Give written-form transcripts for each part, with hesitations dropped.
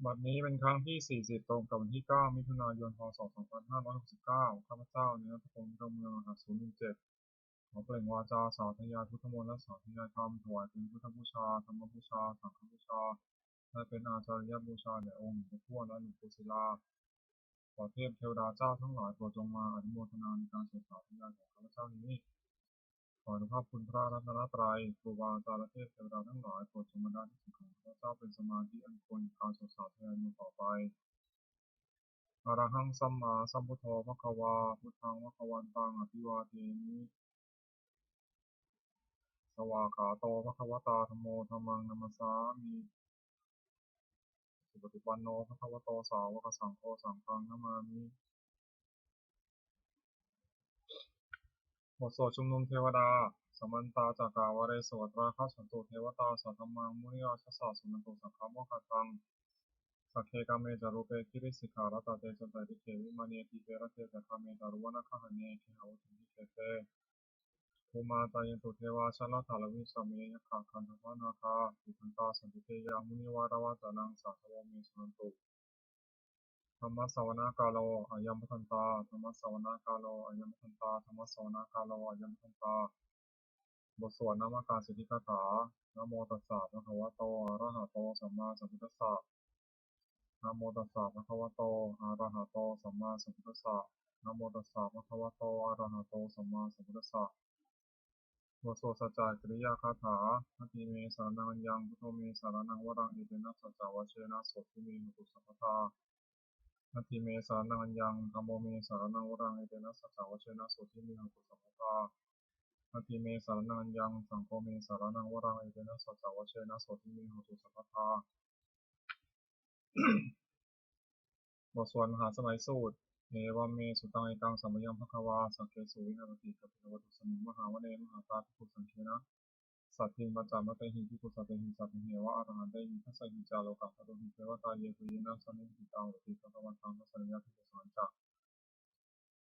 บัดนี้เป็นครั้งที่40ตรงกับวันที่9มิถุนายนพศ2569ข้าพเจ้าเนื้อพระองค์เจ้าเมืองมหาศูนย์17ขอเปล่งวาจาสาธยายพุทธมนต์และสาธยายธรรมถวายเป็นพุทธบูชาธรรมบูชาสังฆบูชาและเป็นอาจาริยบูชาแด่องค์หลวงพ่อและหลวงปู่ศิลาขอเทพเทวดาเจ้าทั้งหลายโปรดจงมาอนุโมทนาในการสวดสาธยายของข้าพเจ้านี้ขออนุภาพคุณพระรัตนตรัยครูบาอาจารย์และเทพเทวดาทั้งหลายโปรดจงบันดาลให้จิตของข้าพเจ้าเป็นสมาธิอันควรแก่การสวดสาธยายนี้ต่อไป อะระหังสัมมาสัมพุทโธภควาพุทธังภควันตังอภิวาเทมิสวากขาโตภควตาธัมโมธัมมังนัมสสามิสุปฏิปันโนภควโตสาวกสังโฆสังฆังนามามิบทสวดชุมนุมเทวดาสมันตาจากกาวาเรสวตราคาสันตุเทวตาสัทธมังมุนิราชสาสุนันตุสังฆโมคคัตังสักเคกาเมจารุเปกิริสิกขารัตเตจตัยติเขวิมานีติเปรเทสักขเมจารุวนาคหเนเคหาวตุนิเขเต ภูมาตายันตุเทวาชนะถาลวิสเมยขะคันธพานาคาสุขันตาสันติเตยามุนิวารวาจานังสัทวเมสุนันตุธรรมสวนากาโลอายัมพันตาธรรมสวนากาโลอายัมพันตาธรรมสวนากาโลอายัมพันตาบทสวดนามกาสิทธิคาถานะโมตัสสะภะคะวะโตอะระหะโตสัมมาสัมพุทธัสสะนะโมตัสสะภะคะวะโตอะระหะโตสัมมาสัมพุทธัสสะนะโมตัสสะภะคะวะโตอะระหะโตสัมมาสัมพุทธัสสะ บทสวดสัจจกริยาคาถานาทีเมสารนังยังพุทโธเมสารนังวรังเอเตนะสัจจวเชนะโสติเมหุตุสัพพทานาทีเมสารนังยังธัมโมเมสารนังวรังเอเตนะสัจจวเชนะโสติเมหุตุสัพพทานาทีเมสารนังยังสังโฆเมสารนังวรังเอเตนะสัจจวเชนะโสติเมหุตุสัพพทาบทสวดมหาสมัยสูตรเอวเมสุตังเอกังสัมมยังภควาสักเกสุวิหารติกัปปิวัตุสมิงมหาวเนมหาตาภิกขุสังเชนะ สัตถิงปัจจามะเตหิพิคุสัตเตหิสัตถิเหวะอรหันเตหิทัสสะหิจาโลกะปะโตหิเทวตาเยปุยนะสันนิพิตังหติสัพพวันตังทัสสะนิยพิคุสันจะ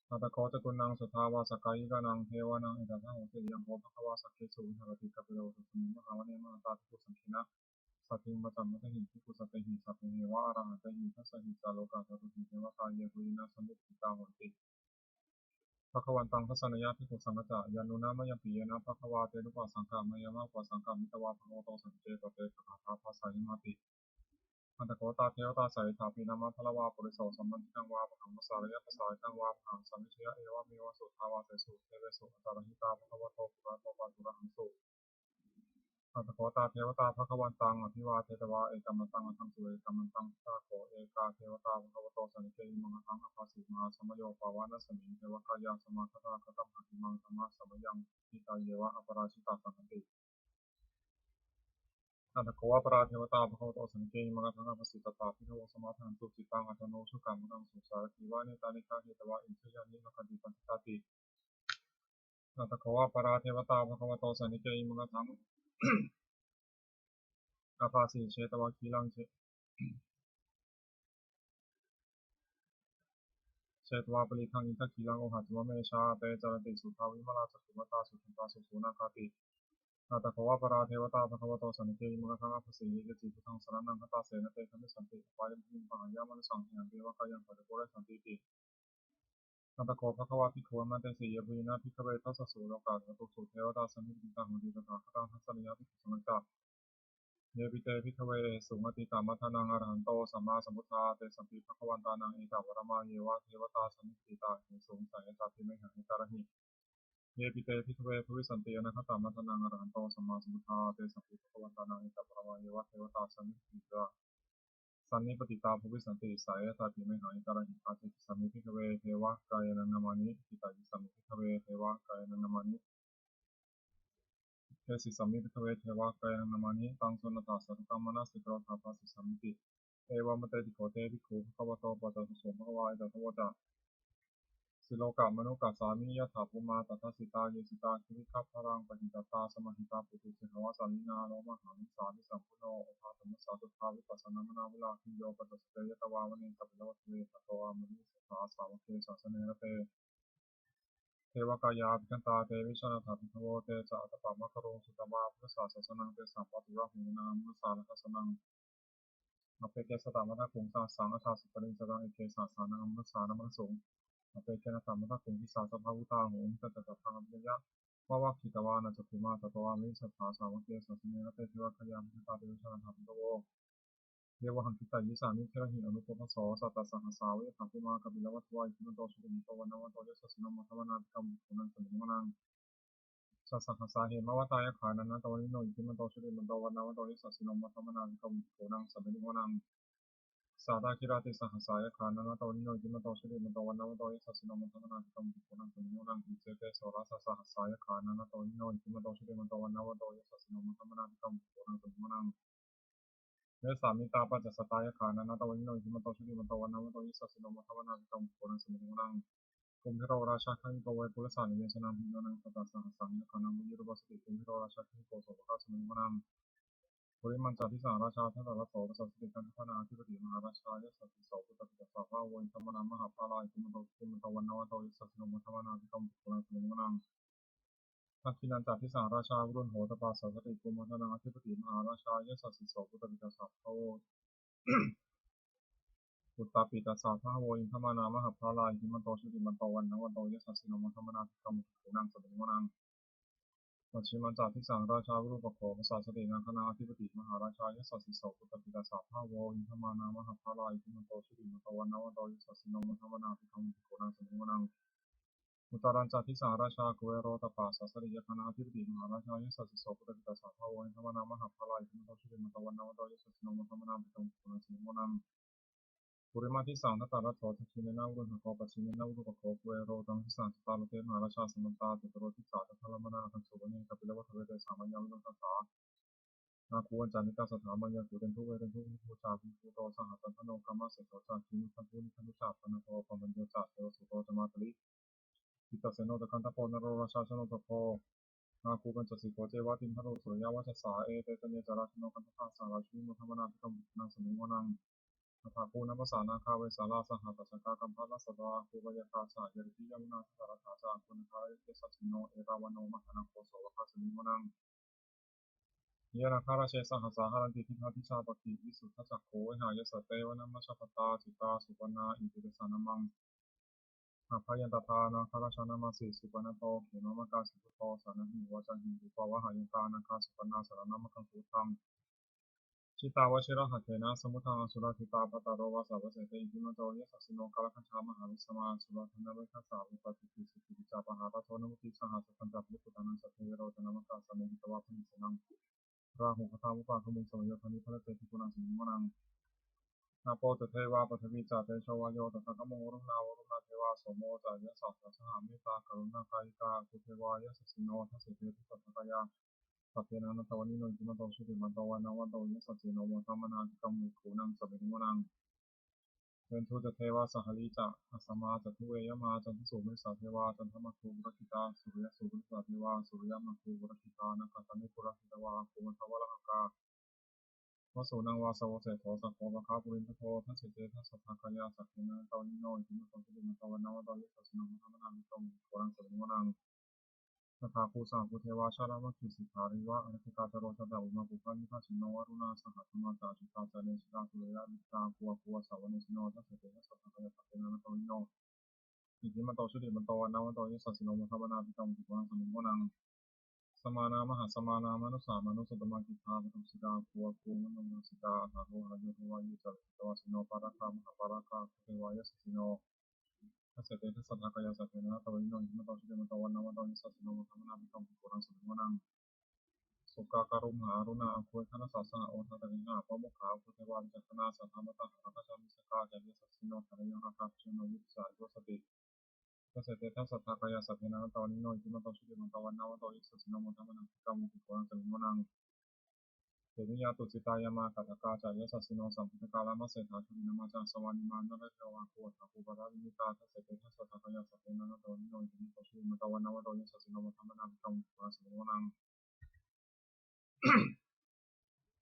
นาตโคจตุนังสุทาวาสกายิกานังเทวานังเอตัสสะโหติยังโภภควาสักเกสุวิหารติกัปปิโลสุสมิงมหาวเนมหาตาภิกขุสังคินะสัตถิงปัจจามะเตหิพิคุสัตเตหิสัตถิเหวะอรหันเตหิทัสสะหิจาโลกะปะโตหิเทวตาเยปุยนะสันนิพิตังหติภควันตังทัสสะนิยพิคุสังฆะยานุนามะยังปิเยนะภควาเตนุปัสสังฆามายามะปัสสังฆามิตวาภควโตสัจเจตเตภะคะทาภาสายิมาติ อันตโกตาเทวตาสายถาปีนามาพลวาปุริโสสัมมันติตังวาปะหังมัสสารยะภาษาตังวาปะหังสัมมิชยะเอวะเมวะสุทาวาเสสุเทเวสุอัตตรหิตาภควโตปุระโตปัจจุระหังสุอันตโกตาเทวตาภควันตังอภิวาเทตวาเอกัมมันตังอัตังสุเอกัมมันตังตาโกเอกาเทวตาภควโตสันนิเกยิมังหังอภาสิมาสมโยปาวานัสมิงเทวกายาสมาคตาคตัมหัติมังธรรมะสมยังทิตาเยวะอปราชิตาสังคติ นาถโกวปราเทวตาภควโตสันเกยมังคังอภิสิตตาพิทวสมาทันตุจิตังอัตโนชุกังมังสุสารติวานิตานิกาเหตวะอินทยานิมคันติปันติตาตินาถโกวปราเทวตาภควโตสันเกยมังคังอาภาสีเชตวะคีลังเชตวะปริทังอินทคีลังโอหัตวะเมชาเตจารติสุทาวิมาลาสกุมตาสุขันตาสุสุนาคาตินาถโกวปราเทวตาภควโตสันเกยมังคังอาภาสีเยจิพุทธังสรนังคตาเสนเตคัมิสันติปายัมพิมปะหายามนุสังเหียนเทวกายังปัจจุโกเรสันติติ นาตโกภควาภิกขุมันเตสียบุญนาภิกขเวทัสสะสุโลกาตุสุเทวตาสมิติตังหุติตถาคตังทัสสะนิยภิกขุสมัจจะเยปิเตภิกขเวสุมติตามัทนังอรหันโตสัมมาสัมพุทธาเตสัมปิภควันตานังเอตาวรมาเยวะเทวตาสมิติตาเหสุงสัยตาภิเมหังอิตาระหิเยปิเตภิกขเวภวิสันติอนาคตามัทนังอรหันโตสัมมาสัมพุทธาเตสัมปิภควันตานังเอตาวรมาเยวะเทวตาสมิติตาสันนิปติตาภวิสันติสายตาภิเมหังอิตาระหิอาทิสัมมิภิกขเวเทวะกายนังนามานิอิตายิสัมมิภิกขเวเทวะกายนังนามานิ เทศิสัมมิพิทเวเทวะกายังนามานิตังสุนตาสัตตมนาสิกรธาภาสิสัมมิติเอวามเตติโกเตภิกขุภควโตปัจจสุโสภควายตถวตะสิโลกะมนุกัสสามิยถาภูมาตัทสิตาเยสิตาคิวิคัพพรังปฏิตตาสมหิตาปุตุสิหวาสันนินาโลมหังสามิสัมพุโนโอภาสมัสสาตุทาวิปัสสนามนาวิลาคิโยปัจจสเตยตวาวเนสัพพิโลทเวตโตอามริสสาสาวกเกสาสเนระเต เทวกายาภิกันตาเตวิชนาถาภิกขโวเตจะอัตตปะมะคโรงสุตบาพุทธศาสสนังเตสัมปะตุระหูนามุสสาลคัสสนัง อเปเกสตามัทคุงสาสังอาชาสุปริงสดังเอเกสาสานังมัสสานัมสงอเปเกนตามัทคุงทิสาสภาวุตาหงตัตตะพังอภิยะว่าคิตวานาจตุมาตตวามิสัทธาสาวกเกสัสเนระเตติวะขยามพิตาเดชานันทโตเยาวหังคิตายิสานิเทระหิอนุปปสสสัตตสหสาวิขังคุมากบิลวัตวายคิมโตสุริมโตวันนวัตโตยสัสนมมัทวนาภิกรรมปุนันสมิมนังสัสหสาเหมวตายขานันตวนิโนยิมโตสุริมโตวันนวัตโตยสัสนมมัทวนาภิกรรมปุนังสมิมนังสาดาคิราติสหสายขานันตวนิโนยิมโตสุริมโตวันนวัตโตยสัสนมมัทวนาภิกรรมปุนังสมิมนังอิเจเตโสรัสสหสายขานันตวนิโนยิมโตสุริมโตวันนวัตโตยสัสนมมัทวนาภิกรรมปุนังสมิมนังเวสามิตาปัจจสตายขานันตวนิโนยิมโตสุริมโตวันนวัตโตยสัสนมมัทวนาภิกรรมปุนังสมิมนังกุมพิโรราชาขันโตเวปุรสานิเวชนังหิโนนังตตาสหสังยขานังวิยุรวัสติกุมพิโรราชาขันโตโสภะสมิมนังปุริมันจัติสาราชาทัตตะโสปัสสติกันทนาธิปติมหาราชายสัตติโสปุตติสัพพะวนธรรมนามหาภาลายกุมโตกุมโตวันนวัตโตยสัสนมธรรมนาภิกรรมปุนังสมิมนังทักขินันจัติสาราชาวุรุณโหตปาสัสติกุมธนาธิปติมหาราชายสัตติโสปุตติสัพพะโวปุตตาปิตาสาพะโวอินทมานามหาภาลายกุมโตสุติมันโตวันนวัตโตยสัสนมธรรมนาภิกรรมปุนังสมิมนังปัจฉิมันจากที่สังราชาวิรูปโขภาษาสตินังคณาธิปติมหาราชายสัสสิโสปุตติตาสาภาโวอินทมานามหาภาลายกุมโตสุติมโตวันนวันโตยสัสสิโนมธรรมนาภิกขมุขโกนังสมิงวนังอุตรัญจากที่สังราชากุเวโรตปาสัสริยคณาธิปติมหาราชายสัสสิโสปุตติตาสาภาโวอินทมานามหาภาลายกุมโตสุติมโตวันนวันโตยสัสสิโนมธรรมนาภิกขมุขโกนังสมิงวนังปุริมาที่สังทัตตารัตโถทักขิเนนาวุรุณหโกปัจฉิเนนาวุรุปโขกุเวโรตังที่สังตาลเตมหาราชาสมันตาตุตโรทิสาทัพพลมนาคันสุวเนกัปปิลวัฏเวเตสามัญญาวิโรตัสสานาคูวันจานิกาสถามัญญาสุเรนทุเวเรนทุวิภูชาวิภูโตสหัสสันทโนกรรมเสโสชาคินุทันทุนิคันทุชาปนโตปมัญโยจาเทวสุโตจมาตลิปิตาเสโนตะคันตะโพนโรราชาชโนตะโพนาคูปัญจสิโกเจวะติมทโรสุริยวัชสาเอเตตเนจาราชโนกันทภาสาราชิมุธรรมนาภิกรมนังสมิงวนังนาภาคูนัมสานาคาเวสาลาสหัตสังกากัมพาลสดาภูวายกาสายริติยมุนาสารถาจาคุณคายเกสัสสิโนเอราวโนมหานังโคโสวะคาสมิงวนังเยนาคาราเชสหัสสาหารันติทิพาทิชาปกิวิสุทธจักโขวิหายสเตวนัมมชปตาจิตาสุปนาอิติเดสานัมังหาพยันตทานาคาราชานามาสิสุปนโตเขมมกาสิพุโตสานันหิวจันหิอุปวะหายันตานาคาสุปนาสารนามคังคุตังชิตาวชิระหัตเถนะสมุทังสุรทิตาปตารวาสาวเสเตอิทิมโตยสัสสิโนกาลคัญชามหาวิสมาสุรธนเวคัสสาวิปติปิสุติจาปหาราโทนมุติสหัสสันตปุตตานังสัตเทโรตนามกาสเมหิตวะพนิสนังราหุคทามุปาคมุงสมโยคณิพระเตติกุณังสิมนังนาโปตเทวาปทวีจาเตโชวายโยตถะกมงรุณาวรุณาเทวาสมโมจายะสัพพะสหามิตากรุณาคายิกาคุเทวายะสัสสิโนทัสสิเตทุสัพพะยาสัพเพนันตวันิโนจิมโตสุติมันโตวันนวันโตยสัสสิโนมธรรมนาภิกรรมุขโขนังสมิงวนังเวนทุจเทวาสหลิจะอัสมาจัตุเวยมาจันทสุเมสาเทวาจันทมัคคูบุรคิตาสุริยสุริสาเทวาสุริยมัคคูบุรคิตานักขันติปุรคิตวาภูมิทวรหังกาวสุนังวาสวเสโทสัพพะคาปุรินทโททัสเสเตทัสสัทธากายาสัพเพนะตาวิโนอิทิมโตสุติมันโตวันนวันโตยสัสสิโนมธรรมนาภิกรมุขโขนังสมิงวนังนาคาภูสังภูเทวาชาลามคิสิทาริวะอริกาตโรชดาอุมาปุพานิทัสสิโนวารุณาสหัสมาจาจุตาจาเนสิกาสุเรยะวิตาภัวภัวสาวเนสิโนทัสเสเตทัสสัทธากายาสัพเพนะตาวิโนอิทิมันโตสุติมันโตวันนวันโตยสัสสิโนมธรรมนาภิกรมุขโขนังสมิงวนังสมานามหาสมานามนุสามานุสตมากิทาปทุสิกาภัวภูมโนมสิกาอาโหหะโยเทวายจัลตวสิโนปาราคามหาปาราคาเทวายสัสสิโนทัสเสเตทัสสัทธากายาสัพเพนะตาวิโนอิทิมันโตสุติมันโตวันนวันโตยสัสสิโนมธรรมนาภิกรมุขโขนังสมิงวนังสุกาการุมหารุณาอคุยคณะสัสสะโอทัตติหาปมุขาอุเทวาจักนาสัทธามตหะราชามิสกาจันยสัสสิโนทะยังราคาพิโนยุตสายโยสติทัสเสเตทัสสัทธากายาสัพเพนะตาวิโนอิทิมันโตสุติมันโตวันนวันโตยสัสสิโนมธรรมนาภิกรมุขโขนังสมิงวนังเตมิยาตุสิตายามากัตกาจายสัสสิโนสัมพุทธกาลามาเสถาชุลินามาจาสวานิมานนเทวาโคตาภูปาราวินิตาทัสเสเตทัสสัทธากายาสัพเพนะตาวิโนอิทิมันโตสุติมันโตวันนวันโตยสัสสิโนมธรรมนาภิกรมุขโขนังสมิงวนัง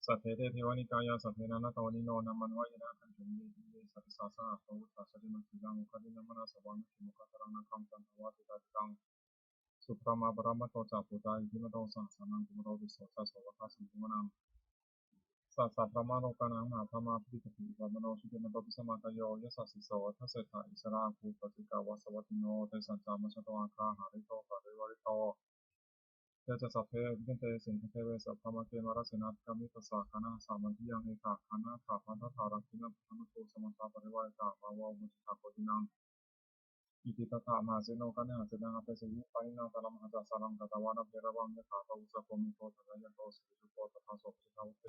สัพเพเทเทวานิกายาสัพเพนานาตวนิโนนามันวายนาคันจุมิเยสัพพสาสะภวุตตาสติมันติยังอุคตินามานาสวามิมุขตรังนาคัมจันทวาติตาติตังสุปรามาปรามโตจาปุตาอิทิมโตสังสานังกุมโรวิโสชาโสวะคาสัมภวนัง สัสสะพระมาโลกานังมหาพระมาพิจิตรมโนชิติมโตปิสมากโยยสัสสิโสทัสเสถาอิสราภูปจิกาวสวัตติโนเตสัจจามชตวาคาหาริโตปะริวริโตเตจะสัพเพวินเตสิงคเทเวสัพพมะเกมรัสนัตกามิตสสะคณะสามัญทิยังเอกาคณะถาพันธารักขินัพนุโตสมัตตาปริวาริกามาวามุจิตาโกตินังอิติตถามาเสโนกันหาเสนังอเปสยิปานินาตลัมหะจัสสารังกตวานะเพระวังยะถาตอุสโกมิโตทะยันโตสิริโตตถาโสปิทาวเต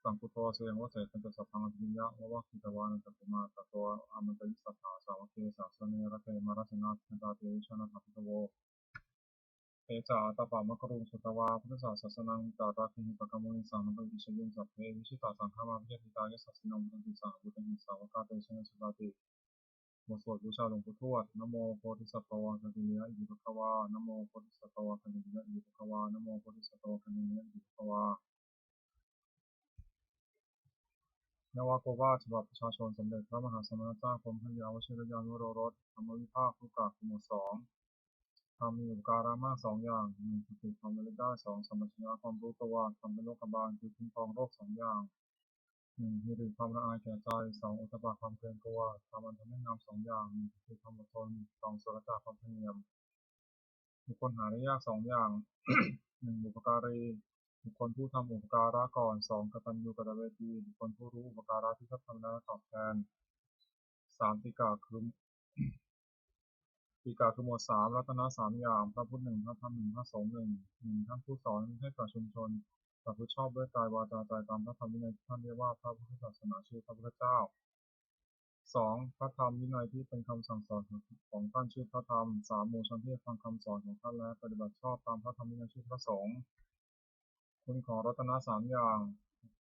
สังคุโตเสยงวเสตันตสัพพังอภิญญาวะวะคิตวานันตปุมาตโตอามันตยิสัทธาสาวเกสาสเนระเตมรัสนัตตาเตชนะทัพพิโวเอจาตปามะกรุงสุตวาพุทธศาสสนังตาตาคิหิปะกะมุนิสังนปวิชยุงสัพเพวิชิตาสังฆามาพิยติตายสัสสินมตันติสังบุตหิสาวกาเตชนะสุตติบทสวดบูชาหลวงปู่ทวดนะโมโพธิสัตว์คันติเนียอิภควานะโมโพธิสัตว์คันติเนียอิภควานะโมโพธิสัตว์คันติเนียอิภควานวโกวาฉบับประชาชนสมเด็จพระมหาสมณเจ้ากรมพระยาวชิรยานวโรรสธรรมวิภาคทุกกะหมวดสองทำมีอุปการะมากสองอย่างหนึ่งสติความระลึกได้สองสัมปชัญญะความรู้ตัวทำเป็นโรคบาลคือคุ้มครองโรคสองอย่างหนึ่งฮิริความละอายแก่ใจสองอุตตปะความเกรงกลัวทำอันทำให้งามสองอย่างหนึ่งคือความอดทนสองสุรจารความเพียรบุคคลหาได้ยากสองอย่าง หนึ่งบุปการีบุคคลผู้ทำอุปการะก่อนสองกตัญญูกตเวทีบุคคลผู้รู้อุปการะที่เขาทำแล้วตอบแทนสามติกาคือหมวดสามรัตนะสามอย่างพระพุทธหนึ่งพระธรรมหนึ่งพระสงฆ์หนึ่งท่านผู้สอนให้กับชุมชนประพฤติชอบด้วยกายวาจาใจตามพระธรรมวินัยที่ท่านเรียกว่าพระพุทธศาสนาชื่อพระพุทธเจ้าสองพระธรรมวินัยที่เป็นคำสั่งสอนของท่านชื่อพระธรรมสามหมู่ชนที่ฟังคำสอนของท่านและปฏิบัติชอบตามพระธรรมวินัยชื่อพระสงฆ์คุณของรัตนะสามอย่าง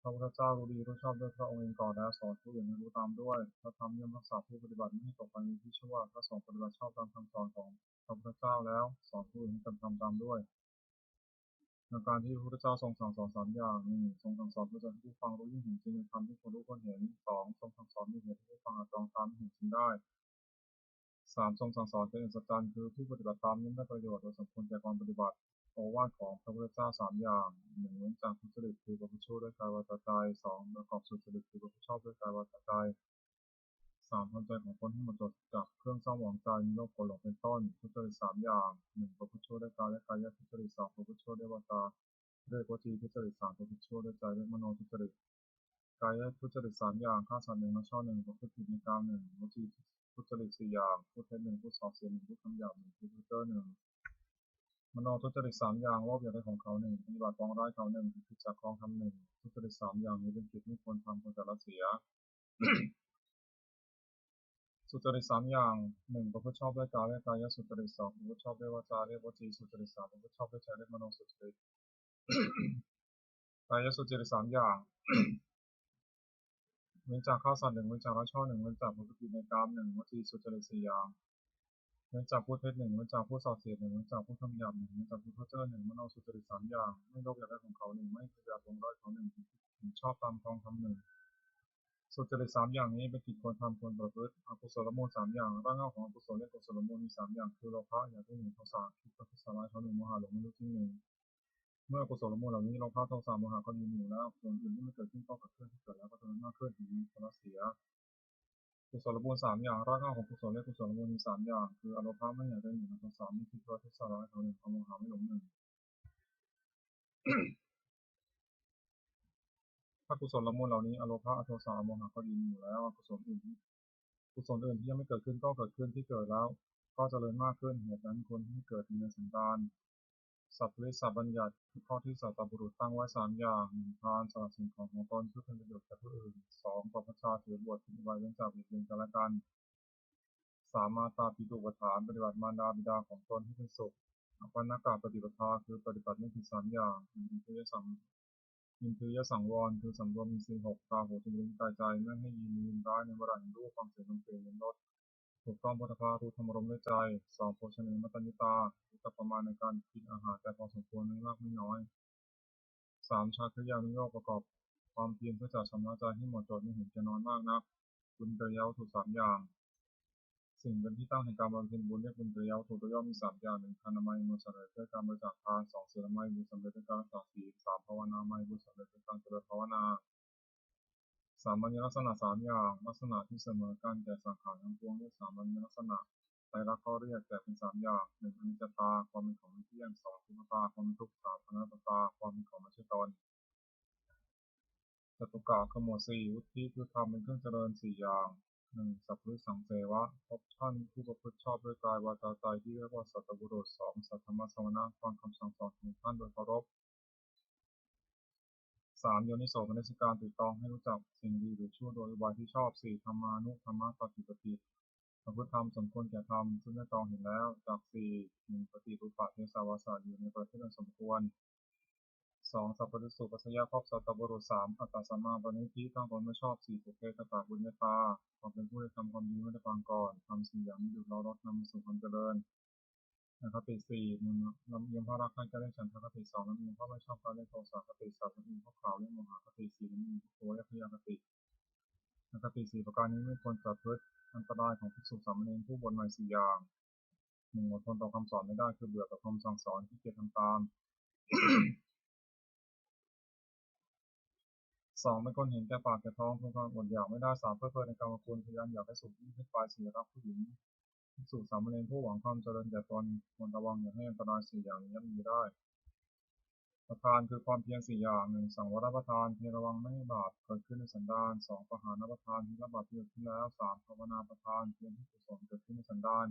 พระพุทธเจ้ารู้ดีรู้ชอบด้วยพระองค์เองก่อนแล้วสอนผู้อื่นให้รู้ตามด้วยพระธรรมย่อมรักษาผู้ปฏิบัติไม่ให้ตกไปในที่ชั่วพระสงฆ์ปฏิบัติชอบตามคำสอนของพระพุทธเจ้าแล้วสอนผู้อื่นให้ทำตามด้วยในการที่พระพุทธเจ้าทรงสั่งสอนสามอย่างหนึ่งทรงสั่งสอนเพื่อจะให้ผู้ฟังรู้ยิ่งเห็นจริงในธรรมที่คนรู้คนเห็นสองทรงสั่งสอนมีเหตุให้ผู้ฟังอาจตรองตามเห็นจริงได้สามทรงสั่งสอนเป็นอัศจรรย์คือผู้ปฏิบัติตามย่อมได้ประโยชน์โดยสมควรแก่การปฏิบัติโอวาทของพระพุทธเจ้าสามอย่างหนึ่งเว้นจากทุจริตคือประพฤติชั่วด้วยกายวาจาใจสองประกอบสุจริตคือประพฤติชอบด้วยกายวาจาใจสามทำใจของคนให้หมดจดจากเครื่องเศร้าหมองใจมีโลภโกรธหลงเป็นต้นทุจริตสามอย่างหนึ่งประพฤติชั่วด้วยกายและกายทุจริตสองประพฤติชั่วด้วยวาจาด้วยวจีทุจริตสามประพฤติชั่วด้วยใจด้วยมโนทุจริตกายทุจริตสามอย่างฆ่าสัตว์หนึ่งละช่อหนึ่งประพฤติผิดในกามหนึ่งวจีทุจริตสี่อย่างพูดเท็จหนึ่งพูดส่อเสียดหนึ่งพูดคำหยาบหนึ่งพูดเพ้อเจ้อหนึ่งมโนทุจริตสามอย่างโลภอยากได้ของเขาหนึ่งปฏิบัติปองร้ายเขาหนึ่งผิดจากกองทำหนึ่งทุจริตสามอย่างนี้เป็นกิจไม่ควรทำควรจะละเสีย สุจริตสามอย่างหนึ่งประพฤติชอบด้วยกายและกายสุจริตสองประพฤติชอบด้วยวาจาและวจีสุจริตสามประพฤติชอบด้วยใจและมโนสุจริตกายสุจริตสามอย่างเว้นจากฆ่าสัตว์หนึ่งเว้นจากละช่อหนึ่งเว้นจากประพฤติผิดในกามหนึ่งวจีสุจริตสี่อย่างเว้นจากพูดเท็จหนึ่งเว้นจากพูดส่อเสียดหนึ่งเว้นจากพูดคำหยาบหนึ่งเว้นจากพูดเพ้อเจ้อหนึ่งมโนสุจริตสามอย่างไม่โลภอยากได้ของเขาหนึ่งไม่พยายามลงด้อยเขาหนึ่งชอบตามคองทำหนึ่งสุจริตสามอย่างนี้เป็นกิจควรทำควรประพฤติอกุศลมูลสามอย่างรากเหง้าของอกุศลและกุศลมูลมีสามอย่างคือโลภะอยากได้หนึ่งโทสะคิดประทุษร้ายเขาหนึ่งโมหะหลงไม่รู้จริงหนึ่งเมื่อกุศลมูลเหล่านี้โลภะโทสะโมหะก็มีอยู่แล้วส่วนอื่นที่ไม่เกิดขึ้นก็เกิดขึ้นที่เกิดแล้วก็จะมากขึ้นถึงมีผลเสียกุศลมูลสามอย่างรากเหง้าของกุศลและกุศลมูลมีสามอย่างคืออโลภะไม่อยากได้หนึ่งโทสะไม่คิดประทุษร้ายเขาหนึ่งโมหะไม่หลงหนึ่งถ้ากุศลมูลเหล่านี้อโลภะอโทสะโมหะก็ดีอยู่แล้วกุศลอื่นที่ยังไม่เกิดขึ้นก็เกิดขึ้นที่เกิดแล้วก็เจริญมากขึ้นเหตุนั้นควรให้เกิดในสันดานสัพพิสัพบัญญัติคือข้อที่สัตบุรุษตั้งไว้สามอย่างหนึ่งทานสละสิ่งของของตนเพื่อเป็นประโยชน์แก่ผู้อื่นสองปฏิบัติชาถือบวชปฏิบัติเว้นจากเบียดเบียนกันและกันสามมาตาปิฎูปฐานปฏิบัติมารดาบิดาของตนให้เป็นสุขอปันนกะปฏิปทาคือปฏิบัติไม่ผิดสามอย่างอินทรียสังวรคือสำรวมอินทรีย์หกตาหูจมูกลิ้นกายใจไม่ให้ยินดียินร้ายในวรรณรูปฟังเสียงดนตรีเล่นรสถูกต้องพุทธภารู้ธรรมรมด้วยใจสองโภชเนมัตตัญญตารู้จักประมาณในการกินอาหารแต่พอสมควรไม่มากไม่น้อยสามชาคริยานุโยคประกอบความเพียรเพื่อจะชำระใจให้หมดจดไม่เห็นแก่น้อยมากนักบุญกริยาวัตถุสามอย่างสิ่งเป็นที่ตั้งแห่งการบำเพ็ญบุญเรียกบุญกริยาวัตถุโดยย่อมมีสามอย่างหนึ่งทานามัยมือเสลยเพื่อการบริจาคทานสองศีลไมัยบุญสำเร็จด้วยการรักษาศีลสามภ าวนาไม่บุญสำเร็จเป็นการเจริญภาวนาสามัญลักษณะ3อย่างลักษณะที่เสมอกันแก่สังขารทั้งปวงเรียกสามัญลักษณะไตรลักษณ์ก็เรียกแต่เป็น3อย่าง1อนิจจตาความเป็นของไม่เที่ยง2ทุกขตาความเป็นทุกข์3อนัตตาความเป็นของไม่ใช่ตนจตุกะขมวด4วุฒิคือธรรมเป็นเครื่องเจริญ4อย่าง1สัพพุริสังเสวะพบท่านผู้ประพฤติชอบด้วยกายวาจาใจที่เรียกว่าสัตบุรุษ2สัทธรรมสวนะฟังคำสั่งสอนของท่านโดยเคารพ3โยนิโสมนสิการถูกต้องให้รู้จักสิ่งดีหรือชั่วโดยอุบายที่ชอบ4ธรรมานุธรรมะปฏิปติประพฤติธรรมสมควรแก่ธรรมซึ่งได้ตองเห็นแล้วจาก1ปฏิรูปะเทสาวาสาอยู่ในประเทศอันสมควร2สัพพะสุปัสสยะครอบสัตตบุรุษ3อัตตสัมมาปณิธิตั้งตนไม่ชอบ4ปุเพกตาบุญญาตาความเป็นผู้ได้ทำความดีไม่ได้ฟังก่อนทำ4อย่างนี้หยุดเราลดนำมาสู่ความเจริญคติ4ลำเอียงพระรักใคร่เล่นฉันทคติ2ลำเอียงพระไม่ชอบการเล่นโทสะคติ3ลำเอียงพระข่าวเล่นโมหะคติ4ลำเอียงพระโกยพยาคติคติ4ประการนี้ไม่ควรประพฤติอันตรายของภิกษุสามเณรผู้บวชใหม่4อย่าง1อดทนต่อคำสอนไม่ได้คือเบื่อต่อคำสั่งสอนที่เกียจทำตาม2เป็นคนเห็นแก่ปากแก่ท้องทนความอดอยากไม่ได้3เพื่อในกรรมคุณพยายามอยากให้สุขยิ่งขึ้นไป4รักผู้หญิงภิกษุสามเณรผู้หวังความเจริญแก่ตนควรระวังอย่าให้อันตราย4อย่างนี้มีได้ประธานคือความเพียร4อย่าง1สังวรประทานเพียรระวังไม่ให้บาปเกิดขึ้นในสันดาน2ปหานประทานที่ละบาปที่เกิดขึ้นแล้ว3ภาวนาประทานเพียรที่กุศลเกิดขึ้นในสันดาน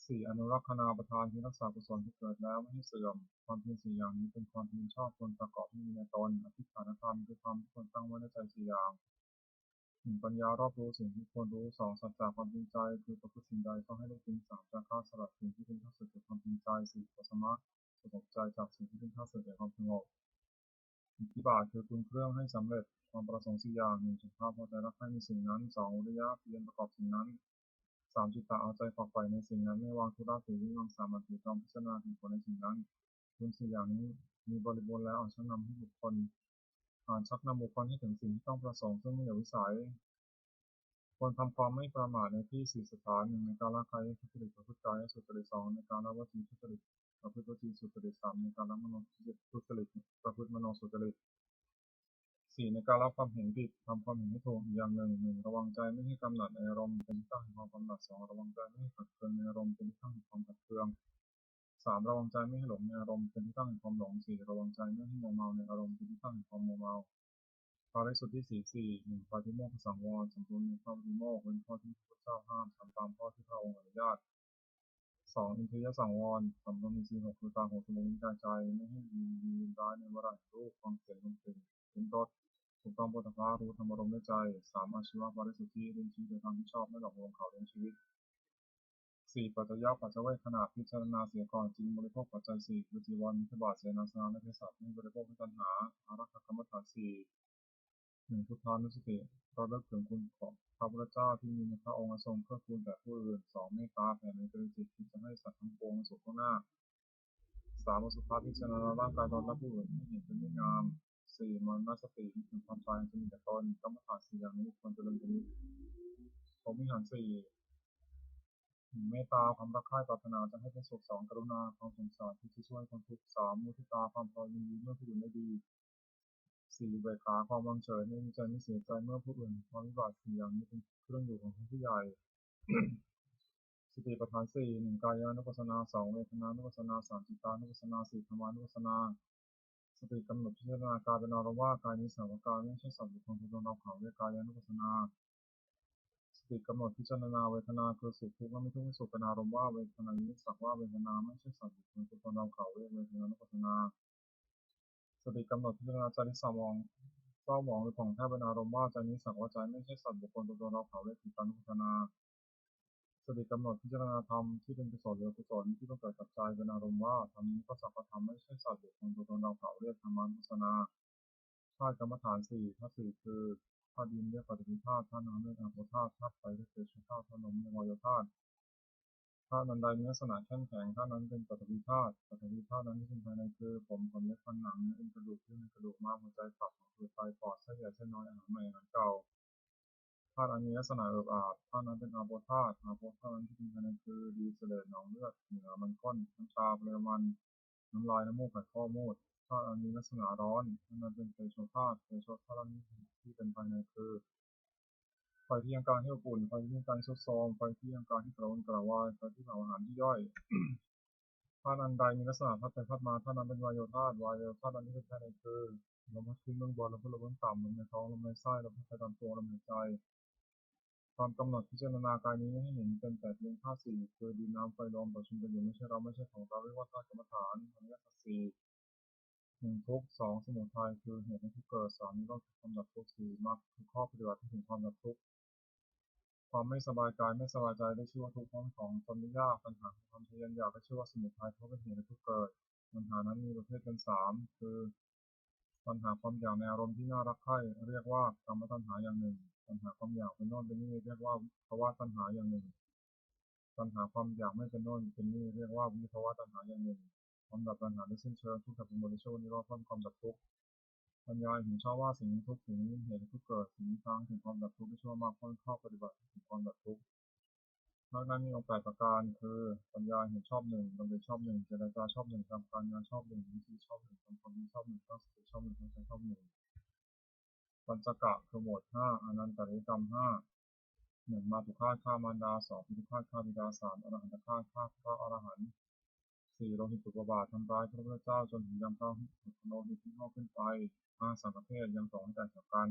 4อนุรักษณาประทานที่รักษากุศลที่เกิดแล้วไม่ให้เสื่อมความเพียร4อย่างนี้เป็นความเพียรชอบควรประกอบที่มีในตนอธิษฐานธรรมคือความที่ควรตั้งไว้ในใจ4อย่าง1ปัญญารอบรู้สิ่งที่ควรรู้2สัจจะความจริงใจคือประพฤติสิ่งใดต้องให้ได้จริง3จาระสลัดสิ่งที่เป็นข้าศึกแก่ความจริงใจ4อุปสมะสงบใจจากสิ่งที่เป็นข้าศึกแก่ความสงบอิทธิบาทคือคุณเครื่องให้สำเร็จความประสงค์4อย่าง1สุขภาพพอใจรักใคร่ในสิ่งนั้น2วิริยะเพียรประกอบสิ่งนั้น3จิตตะเอาใจฝักใฝ่ในสิ่งนั้นไม่วางธุระหรือวิมังสามันถือจอมพิจารณาถึงผลในสิ่งนั้นคุณ4อย่างนี้มีบริบูรณ์แล้วชักนำให้บุคคลชักนำบุคคลให้ถึงสิ่งที่ต้องประสงค์ซึ่งไม่เหลือวิสัยควรทำความไม่ประมาทในที่4สถาน1ในการละกายทุจริตประพฤติกายสุจริต2ในการละวจีทุจริตประพฤติวจีสุจริต3ในการละมโนทุจริตประพฤติมโนสุจริต4ในการรับความเห็นผิดทำความเห็นให้ถูกอย่าง1ระวังใจไม่ให้กำหนัดในอารมณ์เป็นที่ตั้งแห่งความกำหนัด2ระวังใจไม่ให้ขัดเคืองในอารมณ์เป็นที่ตั้งแห่งความขัดเคือง3ระวังใจไม่ให้หลงในอารมณ์เป็นที่ตั้งแห่งความหลง4ระวังใจไม่ให้มัวเมาในอารมณ์เป็นที่ตั้งแห่งความมัวเมาปาริสุทธิสี1ปาฏิโมกขสังวรสมบูรณ์ในข้อปฏิโมกข์เป็นข้อที่พระเจ้าห้ามทำตามข้อที่พระองค์อนุญาต2อินทรียสังวรสำรวมใน4 6คือตาหูจมูกลิ้นกายใจไม่ให้ยินร้ายในวรรณรูปฟังเสียงดนตรีเป็นต้นถูกต้องโพธิภารู้ธรรมารมณ์ด้วยใจ3อาชีวะบริสุทธิเรียนชีวิตโดยทางที่ชอบไม่หลอกลวงเขาเลี้ยงชีวิต4ปัจจยปัจจเวคขณะพิจารณาเสียก่อนจึงบริโภคปัจจัย4คือจีวรมิถบาทเสนาสนะและเภสัชไม่บริโภคด้วยตัณหาอารักขกรรมฐาน4พุทธานุสติระลึกถึงคุณของพระพุทธเจ้าที่มีในพระองค์ทรงเพื่อคุณแก่ผู้อื่น2เมตตาแผ่ในใจจิตที่จะให้สัตว์ทั้งปวงสุขข้างหน้า3อสุภาพพิจารณาร่างกายตนและผู้อื่นให้เห็นเป็นไม่งาม4มรณสติถึงความตายจะมีแต่ตนกรรมฐาน4อย่างนี้ควรเจริญชนิดพรหมวิหาร4เมตตาความรักใคร่ปรารถนาจะให้เป็นสุข2กรุณาความสงสารที่จะช่วยคนทุกข์3มุทิตาความพอยินดีเมื่อผู้อื่นได้ดี4อุเบกขาความวางเฉยไม่มีใจไม่เสียใจเมื่อผู้อื่นความวิบัติ4อย่างนี้เป็นเครื่องอยู่ของผู้ใหญ่สติปัฏฐาน4 1กายานุปัสสนา2เวทนานุปัสสนา3จิตตานุปัสสนา4ธรรมานุปัสสนาสติกำหนดพิจารณากายเป็นอารมณ์ว่ากายนี้สาวกายไม่ใช่สัตว์บุคคลตัวตนเราเขาเรียกกายานุปัสสนาสติกำหนดพิจารณาเวทนาคือสุขทุกข์และไม่ทุกข์ไม่สุขเป็นอารมณ์ว่าเวทนานี้สักว่าเวทนาไม่ใช่สัตว์บุคคลตัวตนเราเขาเรียกเวทนานุปัสสนาสติกำหนดพิจารณาใจที่เศร้าหมองหรือผ่องแผ้วเป็นอารมณ์ว่าใจนี้สักว่าใจไม่ใช่สัตว์บุคคลตัวตนเราเขาเรียกจิตตานุปัสสนาสติกำหนดพิจารณาธรรมที่เป็นกุศลหรืออกุศลที่ต้องเกิดกับใจเป็นอารมณ์ว่าธรรมนี้ก็สักว่าธรรมไม่ใช่สัตว์บุคคลตัวตนเราเขาเรียกธรรมานุปัสสนาธาตุกรรมฐานธาตุ4คือธาตุดินเรียกปฐวีธาตุธาตุน้ำเรียกอาโปธาตุธาตุไฟเรียกเตโชธาตุธาตุลมเรียกวายธาตุธาตุนันใดมีลักษณะแข็งธาตุนั้นเป็นปฐวีธาตุนั้นที่เป็นภายในคือผมขนเล็บฟันหนังเนื้อเอ็นกระดูกเยื่อในกระดูกม้ามหัวใจตับหัวใจปอดไส้ใหญ่ไส้น้อยอาหารใหม่อาหารเก่าธาตุอันมีลักษณะเอิบอาบธาตุนั้นเป็นอาโปธาตุนั้นที่เป็นภายในคือดีเสลดหนองเลือดเหงื่อมันก้นน้ำตาเปลวมันน้ำลายน้ำมูกไขข้อมูด ธาตุอันมีลักษณะร้อนนั้นเป็นเตโชธาตุเตโชธาตุที่เป็นภายในคือไฟที่ยังการให้อบอุ่นไฟที่ยังการซุกซอมไฟที่ยังการที่กระวนกระวายไฟที่เผาอาหารที่ย่อยธาตุอันใดมีลักษณะพัดไปพัดมาธาตุนั้นเป็นวายโยธาตุวายโยธาตุอันนี้เป็นภายในคือลมพัดขึ้นเบื้องบนลมพัดลมเบื้องต่ำลมในท้องลมในไส้ลมพัดไปตามตัวลมหายใจความกำหนดพิจารณากายนี้ให้เห็นเป็นแต่เพียงธาตุสี่คือดินน้ำไฟลมประชุมกันอยู่ไม่ใช่เราไม่ใช่ของเราเรียกว่าธาตุกรรมฐานอริยสัจสี่หนึ่งทุกข์สองสมุทัยคือเหตุให้ทุกข์เกิดสามนิโรธคือความดับทุกข์สี่มรรคคือข้อปฏิบัติที่ถึงความดับทุกข์ความไม่สบายกายไม่สบายใจได้ชื่อว่าทุกข์ของตนไม่ยากปัญหาของความทะเยออยากได้ชื่อว่าสมุทัยเพราะเป็นเหตุให้ทุกข์เกิดปัญหานั้นมีประเภทเป็นสามคือปัญหาความอยากในอารมณ์ที่น่ารักใคร่เรียกว่ากามตัณหาอย่างหนึ่งปัญหาความอยากเป็นโน่นเป็นนี่เรียกว่าภวตัณหาอย่างหนึ่งปัญหาความอยากไม่เป็นโน่นเป็นนี่เรียกว่าวิภวตัณหาอย่างหนึ่งความดับปัญหาได้สิ้นเชิงทุกข์ดับเป็นบริโภคนิโรธความดับทุกข์ปัญญาเห็นชอบว่าสิ่งนี้ทุกข์สิ่งนี้เหตุให้ทุกข์เกิดสิ่งนี้ทางถึงความดับทุกข์ได้ชั่วมากข้อปฏิบัติถึงความดับทุกข์นอกนั้นมีองค์8ประการคือปัญญาเห็นชอบหนึ่งดำริชอบหนึ่งเจรจาชอบหนึ่งทำการงานชอบหนึ่งวิธีชอบหนึ่งทำความดีชอบหนึ่งตั้งสติชอบหนึ่งตั้งใจชอบหนึ่งปัญจกะคือหมวดห้าอนันตริยกรรมห้าหนึ่งมาตุฆาตฆ่ามารดาสองปิตุฆาตฆ่าบิดาสามอรหันตฆาตฆ่าพระอรหันต์สี่โลหิตตุกบาททำร้ายพระพุทธเจ้าจนถึงยำเท้าโลหิตที่งอกขึ้นไปห้าสังฆเพศยังสองแต่จากกัน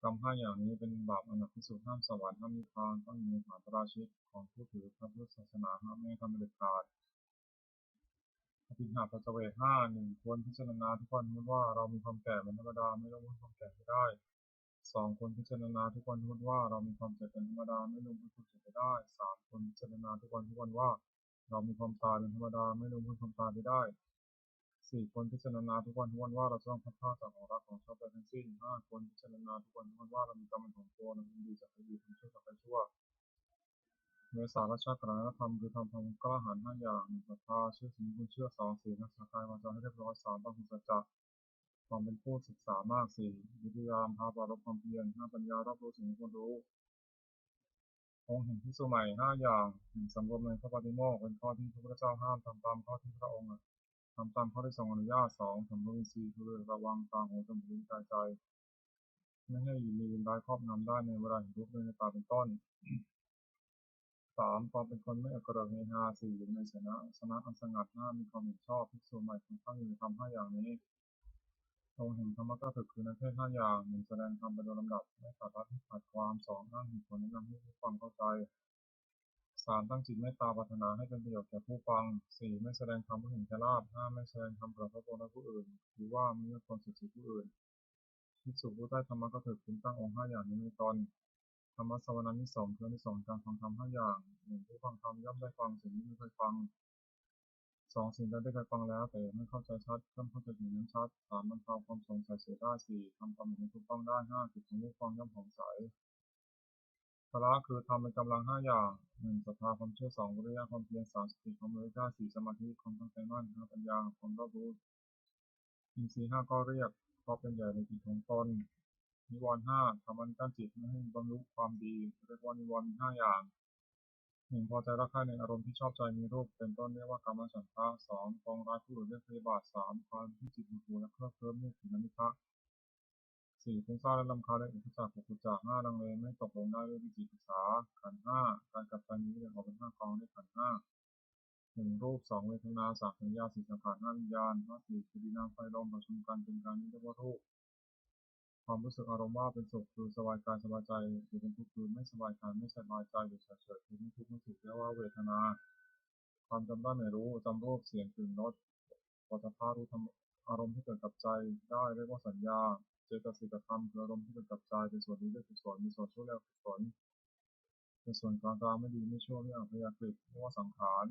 กรรมห้าอย่างนี้เป็นบาปอันหนักที่สุดห้ามสวรรค์ห้ามนิพพานต้องอยู่ในฐานปราชิกของผู้ถือพระพุทธศาสนาห้ามไม่ทำเด็ดขาดอภิหาปัจเวกห้าหนึ่งควรพิจารณาทุกวันว่าเรามีความแก่เป็นธรรมดาไม่ต้องพ้นความแก่ไม่ได้สองคนพิจารณาทุกวันว่าเรามีความเจ็บเป็นธรรมดาไม่ล้มพ้นความเจ็บไปได้สามคนพิจารณาทุกวันว่าเรามีความตายเป็นธรรมดาไม่ล้มพ้นความตายไปได้สี่คนพิจารณาทุกวันว่าเราจะต้องพัดพลาดจากของรักของชอบไปทั้งสิ้นห้าคนพิจารณาทุกวันว่าเรามีกรรมเป็นของตัวเราเป็นดีจากใครดีทำชั่วจากใครชั่วเมสาราชากรณธรรมคือทำความกล้าหาญห้าอย่างหนึ่งศรัทธาเชื่อสิ่งที่คุณเชื่อสองศีลรักษากายวาจาให้เรียบร้อยสามต้องสัจจะความเป็นผู้ศึกษามากสี่วิทยามพาปรารบความเพียรห้าปัญญารอบรู้สิ่งที่ควรรู้องค์แห่งพิสุใหม่ห้าอย่างหนึ่งสำรวมในพระปฏิโมกข์เป็นข้อที่พระพุทธเจ้าห้ามทำตามข้อที่พระองค์ทำตามข้อที่ทรงอนุญาตสองสำรวมอินทรีย์คือระวังตาหูจมูกลิ้นกายใจไม่ให้หยิบยืมได้ครอบงำได้ในเวลาเห็นรูปในตาเป็นต้นสามความเป็นคนไม่อกระเริกเฮฮาสี่อยู่ในสนะอันสงัดห้ามีความเห็นชอบพิสุใหม่ค่อนข้างมีทำห้าอย่างนี้องค์แห่งธรรมะก็คือในเทศห้าอย่างหนึ่งแสดงธรรมไปโดยลำดับไม่ขาดรัดไม่ขาดความสองอ้างเหตุผลแนะนำให้ผู้ฟังเข้าใจสามตั้งจิตเมตตาปรารถนาให้เป็นประโยชน์แก่ผู้ฟังสี่ไม่แสดงธรรมเพื่อเห็นแก่ลาภห้าไม่แสดงธรรมเพื่อพระตนและผู้อื่นหรือว่าไม่ยกตนเสียดผู้อื่นภิกษุผู้ได้ธรรมะก็คือคุณตั้งองค์ห้าอย่างนี้ในตนธรรมะสวนานิสงส์คือนิสงส์การฟังธรรมห้าอย่างหนึ่งผู้ฟังธรรมย่อมได้ฟังสิ่งที่ไม่เคยฟังสองสิ่งใดได้เคยฟังแล้วแต่ไม่เข้าใจชัดเพิ่มเข้าใจถึงนั้นชัดสามบรรเทาความสงสัยเสียได้สี่ทำความเห็นถูกต้องได้ห้าจิตของผู้ฟังย่อมผ่องใสพละคือทำเป็นกำลังห้าอย่างหนึ่งศรัทธาความเชื่อสองวิริยะความเพียรสามสติความระลึกได้สี่สมาธิความตั้งใจมั่นห้าปัญญาความรอบรู้อินทรีย์ห้าก็เรียกเพราะเป็นใหญ่ในจิตของตนนิวรณ์ห้าทำอันกั้นจิตไม่ให้บรรลุความดีเรียกว่านิวรณ์ห้าอย่างหนึ่งพอใจรักใคร่ในอารมณ์ที่ชอบใจมีรูปเป็นต้นเรียกว่ากามฉันทะสองปองร้ายผู้อื่นเรียกพยาบาทสามความที่จิตหดหู่และเคลิบเคลิ้มเรียกถีนมิทะสี่ฟุ้งซ่านและรำคาญเรียกอุทจักกุกุจักห้าลังเลไม่ตกลงได้เรียกวิจิกิจฉาขันธ์ห้าการกลับใจนี้เรียกออกเป็นห้ากองเรียกขันธ์ห้าหนึ่งรูปสองเวทนาสามสัญญาสี่สังขารห้าวิญญาณห้าสี่คือดินน้ำไฟลมประชุมกันเป็นการนี้เรียกว่ารูปความรู้สึกอารมณ์ว่าเป็นสุขคือสบายกายสบายใจหรือเป็นทุกข์คือไม่สบายกายไม่สบายใจหรือเฉยๆคือไม่ทุกข์ไม่สุขเรียกว่าเวทนาความจำได้ไม่รู้จำรูปเสียงกลิ่นรสโผฏฐัพพะรู้ธรรมอารมณ์ที่เกิดกับใจได้เรียกว่าสัญญาเจตสิกธรรมคืออารมณ์ที่เกิดกับใจเป็นส่วนดีเรียกกุศลมีส่วนชั่วเรียกกุศลเป็นส่วนกลางไม่ดีไม่ชั่วเรียกอัพยากฤิเรียกว่าสังขาร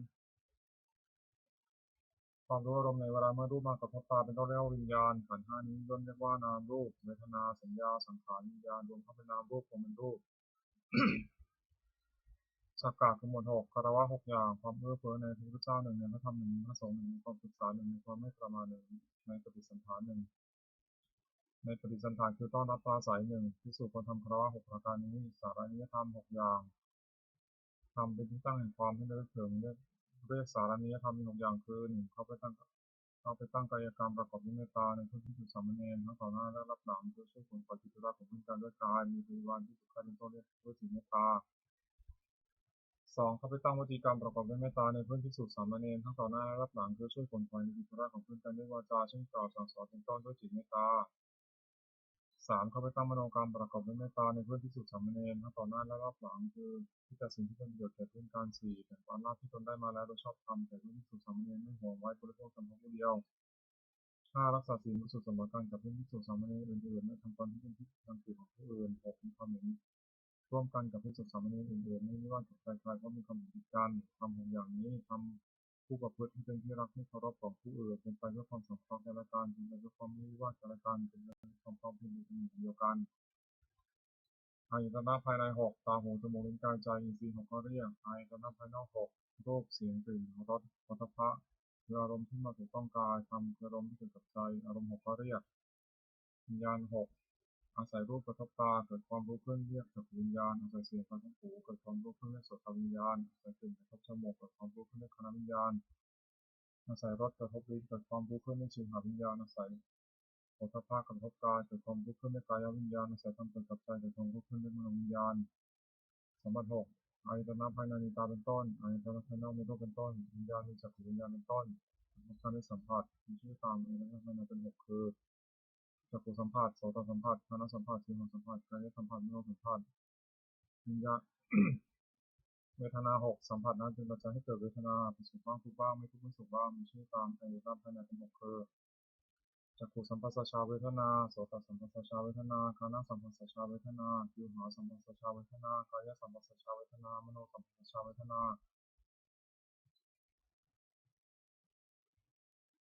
ความรู้อารมณ์ในเวลาเมื่อรูปมากระทบตาเป็นต้นเรียกว่าวิญญาณขันธ์ห้านี้ย่นเรียกว่านามรูปเวทนาสัญญาสังขารวิญญาณรวมเข้าเป็นนามรูปรวมเป็นรูปสักกะคือหมวดหกคารวะหกอย่างความเอื้อเฟื้อในพระพุทธเจ้าหนึ่งในพระธรรมหนึ่งในพระสงฆ์หนึ่งในความศึกษาหนึ่งในความไม่ประมาทหนึ่งในปฏิสันถานหนึ่งในปฏิสันถานคือต้อนรับปราศัยหนึ่งภิกษุควรทำคารวะหกประการนี้สารานิยธรรมหกอย่างทำเป็นที่ตั้งแห่งความให้ระลึกถึงเรียกสารานิยธรรมมีหกอย่างคือหนึ่งเข้าไป ตั้งกายกรรมประกอบด้วยเมตตาในผู้ที่ถูกสามเณรทั้งต่อหน้าและรับหลังเพื่อช่วยผลปล่อยกิจธุระของเพื่อนกันด้วยกายมีบริวารที่ถูกฆ่าเป็นต้นด้วยสีเมตตา2ข้าพเจ้าวจีกรรมประกอบด้วยเมตตาในเพื่อนที่สุดสามเณรทั้งต่อหน้าและรับหลังเพื่อช่วยผลปล่อยในกิจธุระของเพื่อนกันด้วยวาจาเช่นกล่าวสั่งสอนเป็นต้นด้วยจิตเมตตา3ข้าพเจ้ามโนกรรมประกอบด้วยเมตตาในเพื่อนที่สุดสามเณรทั้งต่อหน้าและรับหลังคือที่แต่สิ่งที่เป็นประโยชน์แก่เพื่อนกัน4แบ่งปันลาภที่ตนได้มาแล้วโดยชอบธรรมแก่เพื่อนที่สุดสามเณรไม่ห่วงไว้บริโภคตนผู้เดียว5รักษาศีลบริสุทธิ์เสมอกันกับเพื่อนที่สุดสามเณรอื่นๆไม่ทำตนที่เป็นที่ทำผิดของผู้อื่น6มีความเห็นร่วมกันกับภิกษุสามเณรอื่นๆไม่ว่ากับใครๆเพราะมีความเห็นผิดกันทำอย่างนี้ทำผู้ประพฤติที่เป็นที่รักที่เคารพของผู้อื่นเป็นไปเพื่อความสงเคราะห์แก่กันเป็นไปเพื่อความไม่วิวาทแก่กันเป็นไปเพื่อความพร้อมเพรียงเป็นหนึ่งเดียวกันอายตนะภายใน6ตาหูจมูกลิ้นกายใจอินทรีย์6ก็เรียกอายตนะภายนอก6รูปเสียงกลิ่นรสโผฏฐัพพะคืออารมณ์ที่มาถูกต้องกายธรรมคืออารมณ์ที่เกิดกับใจอารมณ์6ก็เรียกวิญญาณ6อาศัยรูปกระทบตาเกิดความรู้ขึ้นเรียกจักขุวิญญาณอาศัยเสียงกระทบหูเกิดความรู้ขึ้นเรียกโสตวิญญาณอาศัยกลิ่นกระทบจมูกเกิดความรู้ขึ้นเรียกคณวิญญาณอาศัยรสกระทบลิ้นเกิดความรู้ขึ้นเรียกชิวหวิญญาณอาศัยโผฏฐัพพะกระทบกายเกิดความรู้ขึ้นเรียกกายวิญญาณอาศัยธรรมเกิดกับใจเกิดความรู้ขึ้นเรียกมโนวิญญาณสมบัติ6อายตนะภายในมีตาเป็นต้นอายตนะภายนอกมีรูปเป็นต้นวิญญาณมีจักขุวิญญาณเป็นต้นการได้สัมผัสมีชื่อตามอายตนะภายในเป็น6คือจักขุสัมผัสโสตสัมผัสคานสัมผัสชิวหสัมผัสกายสัมผัสมโนสัมผัสวิญญาณ เวทนา6สัมผัสนั้นเป็นปัจจัยให้เกิดเวทนาเป็นสุขบ้างทุกข์บ้างไม่ทุกข์ไม่สุขบ้างมีชื่อตามอายตนะภายในเป็น6คือจักขุสัมผัสชาเวทนาโสตสัมผัสชาเวทนาคานสัมผัสชาเวทนาชิวหสัมผัสชาเวทนากายสัมผัสชาเวทนามโนสัมผัสชาเวทนา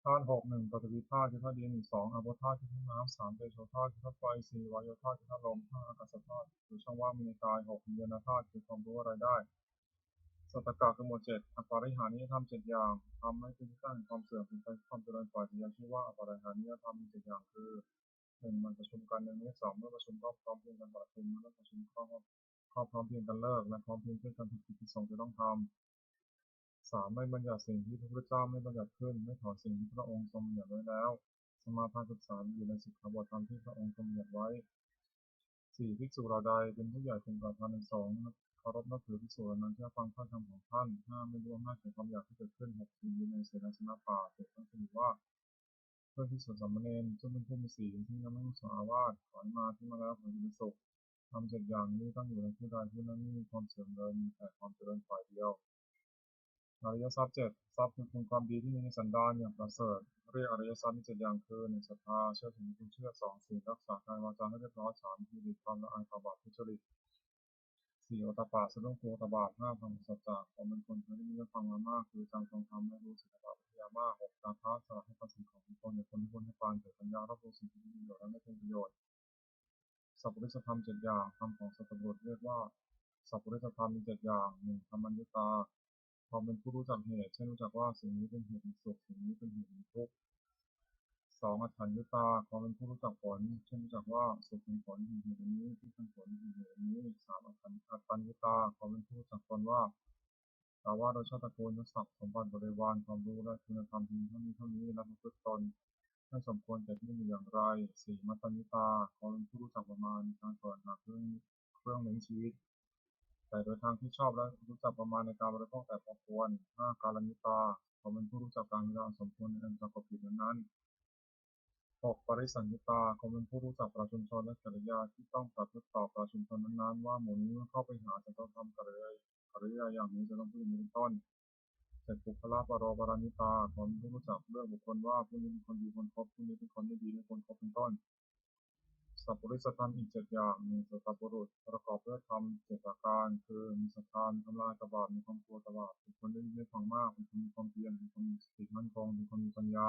ธาตุ6 1ปฐวีธาตุคือธาตุดิน2อาโปธาตุคือธาตุน้ำ3เตโชธาตุคือธาตุไฟ4วายโยธาตุคือธาตุลม5อากาศธาตุคือช่องว่างมีในกาย6วิญญาณธาตุคือความรู้อะไรได้สัตตกะคือหมวด7อปาริหานิยธรรม7อย่างทำให้เป็นที่ตั้งแห่งความเสื่อมเป็นไปความเจริญฝ่ายเดียวชื่อว่าอปาริหานิยธรรมมี7อย่างคือ1มันประชุมกัน12เมื่อประชุมก็พร้อมเพรียงกันประชุมเมื่อประชุมก็พร้อมเพรียงกันเลิกและพร้อมเพรียงช่วยกันทำกิจที่สงฆ์จะต้องทำ3ไม่บัญญัติสิ่งที่พระพุทธเจ้าไม่บัญญัติขึ้นไม่ถอนสิ่งที่พระองค์ทรงบัญญัติไว้แล้วสมาทานศึกษาอยู่ในสิกขาบทธรรมที่พระองค์ทรงบัญญัติไว้4ภิกษุเราใดเป็นผู้ใหญ่เป็นประธานในสงฆ์เคารพนับถือภิกษุเหล่านั้นเชื่อฟังถ้อยคำของท่าน5ไม่ร่วมหน้าแก่ความอยากที่เกิดขึ้น6ยืนอยู่ในเสนาสนะป่า7ทั้งถือว่าเพื่อนภิกษุสามเณรซึ่งเป็นผู้มีศีลที่ยังไม่มุสาวาทถอนมาที่มาแล้วขออยู่เป็นสุขทำ7อย่างนี้ตั้งอยู่ในผู้ใดผู้นั้นไม่มีความเสื่อมเลยมีแต่ความเจริญฝ่ายเดียวอริยทรัพย์7ทรัพย์คือคุณความดีที่มีในสันดานอย่างประเสริฐเรียกอริยทรัพย์มี7อย่างคือ1ศรัทธาเชื่อถึงคุณเชื่อ2ศีลรักษากายวาจาให้เรียบร้อย3มีความละอายต่อบาปทุจริต4โอตปปะสะดุ้งกลัวต่อบาป5ความสัจจะความเป็นคนเคยได้ยินได้ฟังมามากคือจำทรงธรรมและรู้สึกบาปวิทยามาก6จาคะสละให้ภาษีของตนอย่าคนที่คนให้ปานเกิดปัญญารับรู้สิ่งที่มีประโยชน์และไม่เป็นประโยชน์สัพพุริสธรรม7อย่างคำของสัตบุรุษเรียกว่าสัพพุริสธรรมมี7อย่าง1ธรรมัญญตาความเป็นผู้รู้จักเหตุเช่นรู้จักว่าสิ่งนี้เป็นเหตุแห่งสุขสิ่งนี้เป็นเหตุแห่งทุกข์2อัฏฐัญญตาความเป็นผู้รู้จักผลเช่นรู้จักว่าสุขเป็นผลแห่งเหตุนี้ทุกข์เป็นผลแห่งเหตุนี้3อัตตัญญตาความเป็นผู้รู้จักตนว่าแต่ว่าโดยชาติตระกูลยศศักดิ์สมบัติบริวารความรู้และคุณธรรมเพียงเท่านี้และประพฤติตนไม่สมควรแก่ที่มีอย่างไร4มัตตัญญตาความเป็นผู้รู้จักประมาณในการแสวงหาเครื่องเลี้ยงชีวิตแต่โดยทางที่ชอบและรู้จักประมาณในการบริโภคแต่พอควร5กาลนิตาความเป็นผู้รู้จักการเวลาสมควรในการประกอบกิจนั้น6ปริสัญญตาความเป็นผู้รู้จักประชุมชนและกิริยาที่ต้องประพฤติต่อประชุมชนนั้นๆว่าหมู่นี้เมื่อเข้าไปหาจะต้องทำกิริยาอย่างนี้จะต้องพูดอย่างนี้เป็นต้น7บุคลาปโรปรานิตาความเป็นผู้รู้จักเลือกบุคคลว่าผู้นี้เป็นคนดีคนคบผู้นี้เป็นคนไม่ดีไม่ควรคบเป็นต้นสัพพุริสธรรมอีก7อย่าง1สัตตบุรุษประกอบด้วยธรรม7ประการคือมีศรัทธาทำลายตบาปมีความกลัวตบาปเป็นคนได้ยินได้ฟังมากเป็นคนมีความเพียรเป็นคนมีสติมั่นคงเป็นคนมีปัญญา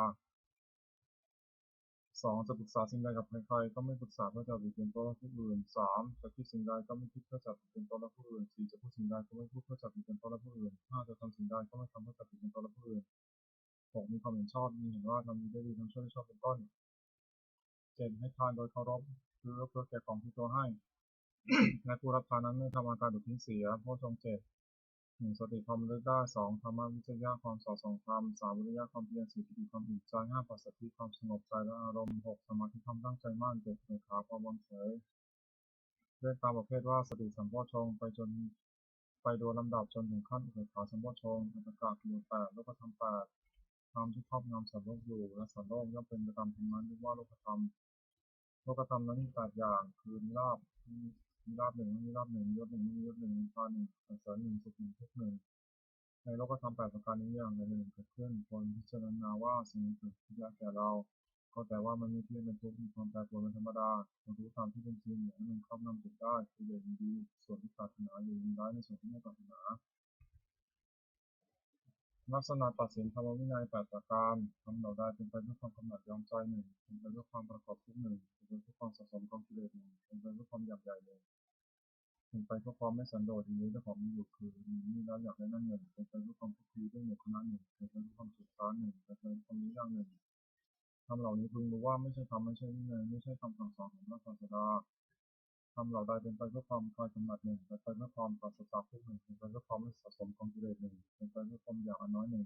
2จะปรึกษาสิ่งใดกับใครๆก็ไม่ปรึกษาเพื่อจะบิดเบือนตนและผู้อื่น3จะคิดสิ่งใดก็ไม่คิดเพื่อจะบิดเบือนตนและผู้อื่น4จะพูดสิ่งใดก็ไม่พูดเพื่อจะบิดเบือนตนและผู้อื่น5จะทำสิ่งใดก็ไม่ทำเพื่อจะบิดเบือนตนและผู้อื่น6มีความเห็นชอบมีเห็นว่าทำดีได้ดีทำชั่วได้ชั่วเป็นต้น7ให้ทานโดยเคารพคือเพื่อแก่ของที่ตัวให้และผู้รับทานนั้นไม่ทำอาการดุทิ้งเสียโพชฌงค์7 1. สติความระลึกได้ 2. ธรรมวิจยะความสอดส่องธรรม 3. วิริยะความเพียร 4. ปิติความอิ่มใจ 5. ปัสสัทธิความสงบใจและอารมณ์ 6. สมาธิความตั้งใจมั่น 7. อุเบกขาความวางเฉยเรียกตามประเภทว่าสติสัมโพชฌงค์ไปโดยลำดับจนถึงขั้นอุเบกขาสัมโพชฌงค์อัตถกะกิเลส 8. โลกธรรม 8. ธรรมที่ครอบงำสัตว์โลกอยู่และสัตว์โลกย่อมเป็นไปตามธรรมนั้นเรียกว่าโลกธรรมนั้นมี8อย่างคือนิราบหนึ่งไม่มีราบหนึ่งยศหนึ่งไม่มียศหนึ่งนิพพานหนึ่งสรรเสริญหนึ่งสุขหนึ่งทุกข์หนึ่งในโลกธรรม8ประการนี้อย่างใดหนึ่งเกิดขึ้นควรพิจารณาว่าสิ่งนี้เกิดขึ้นแก่เราก็แต่ว่ามันไม่เที่ยงเป็นทุกข์มีความแปรปรวนเป็นธรรมดาควรรู้ตามที่เป็นจริงอย่างนั้นครอบงำจิตได้คือเด่นดีส่วนที่ปรารถนาอยู่ยินร้ายในส่วนที่ไม่ปรารถนาลักษณะตัดสินธรรมวินัย8ประการทำเหล่าใดเป็นไปเพื่อความกำหนัดยอมใจหนึ่งเป็นไปเพื่อความประกอบทุกหนึ่งเป็นไปเพื่อความสะสมกองกิเลสหนึ่งเป็นไปเพื่อความอยากใหญ่หนึ่งเป็นไปเพื่อความไม่สันโดษยินดีเจ้าของมีอยู่คือมีแล้วอยากได้นั่นหนึ่งเป็นไปเพื่อความทุกข์ทีด้วยหมู่คณะหนึ่งเป็นไปเพื่อความสุขซ้อนหนึ่งเป็นไปเพื่อความนี้อย่างหนึ่งทำเหล่านี้พึงรู้ว่าไม่ใช่ธรรมไม่ใช่วินัยไม่ใช่คำสั่งสอนของพระศาสดาทำเหล่าใดเป็นไปเพื่อความคลายกำหนัดหนึ่งเป็นไปเพื่อความปราศจากทุกข์หนึ่งเป็นไปเพื่อความไม่สะสมกองกิเลสหนึ่งเป็นไปเพื่อความอยากอันน้อยหนึ่ง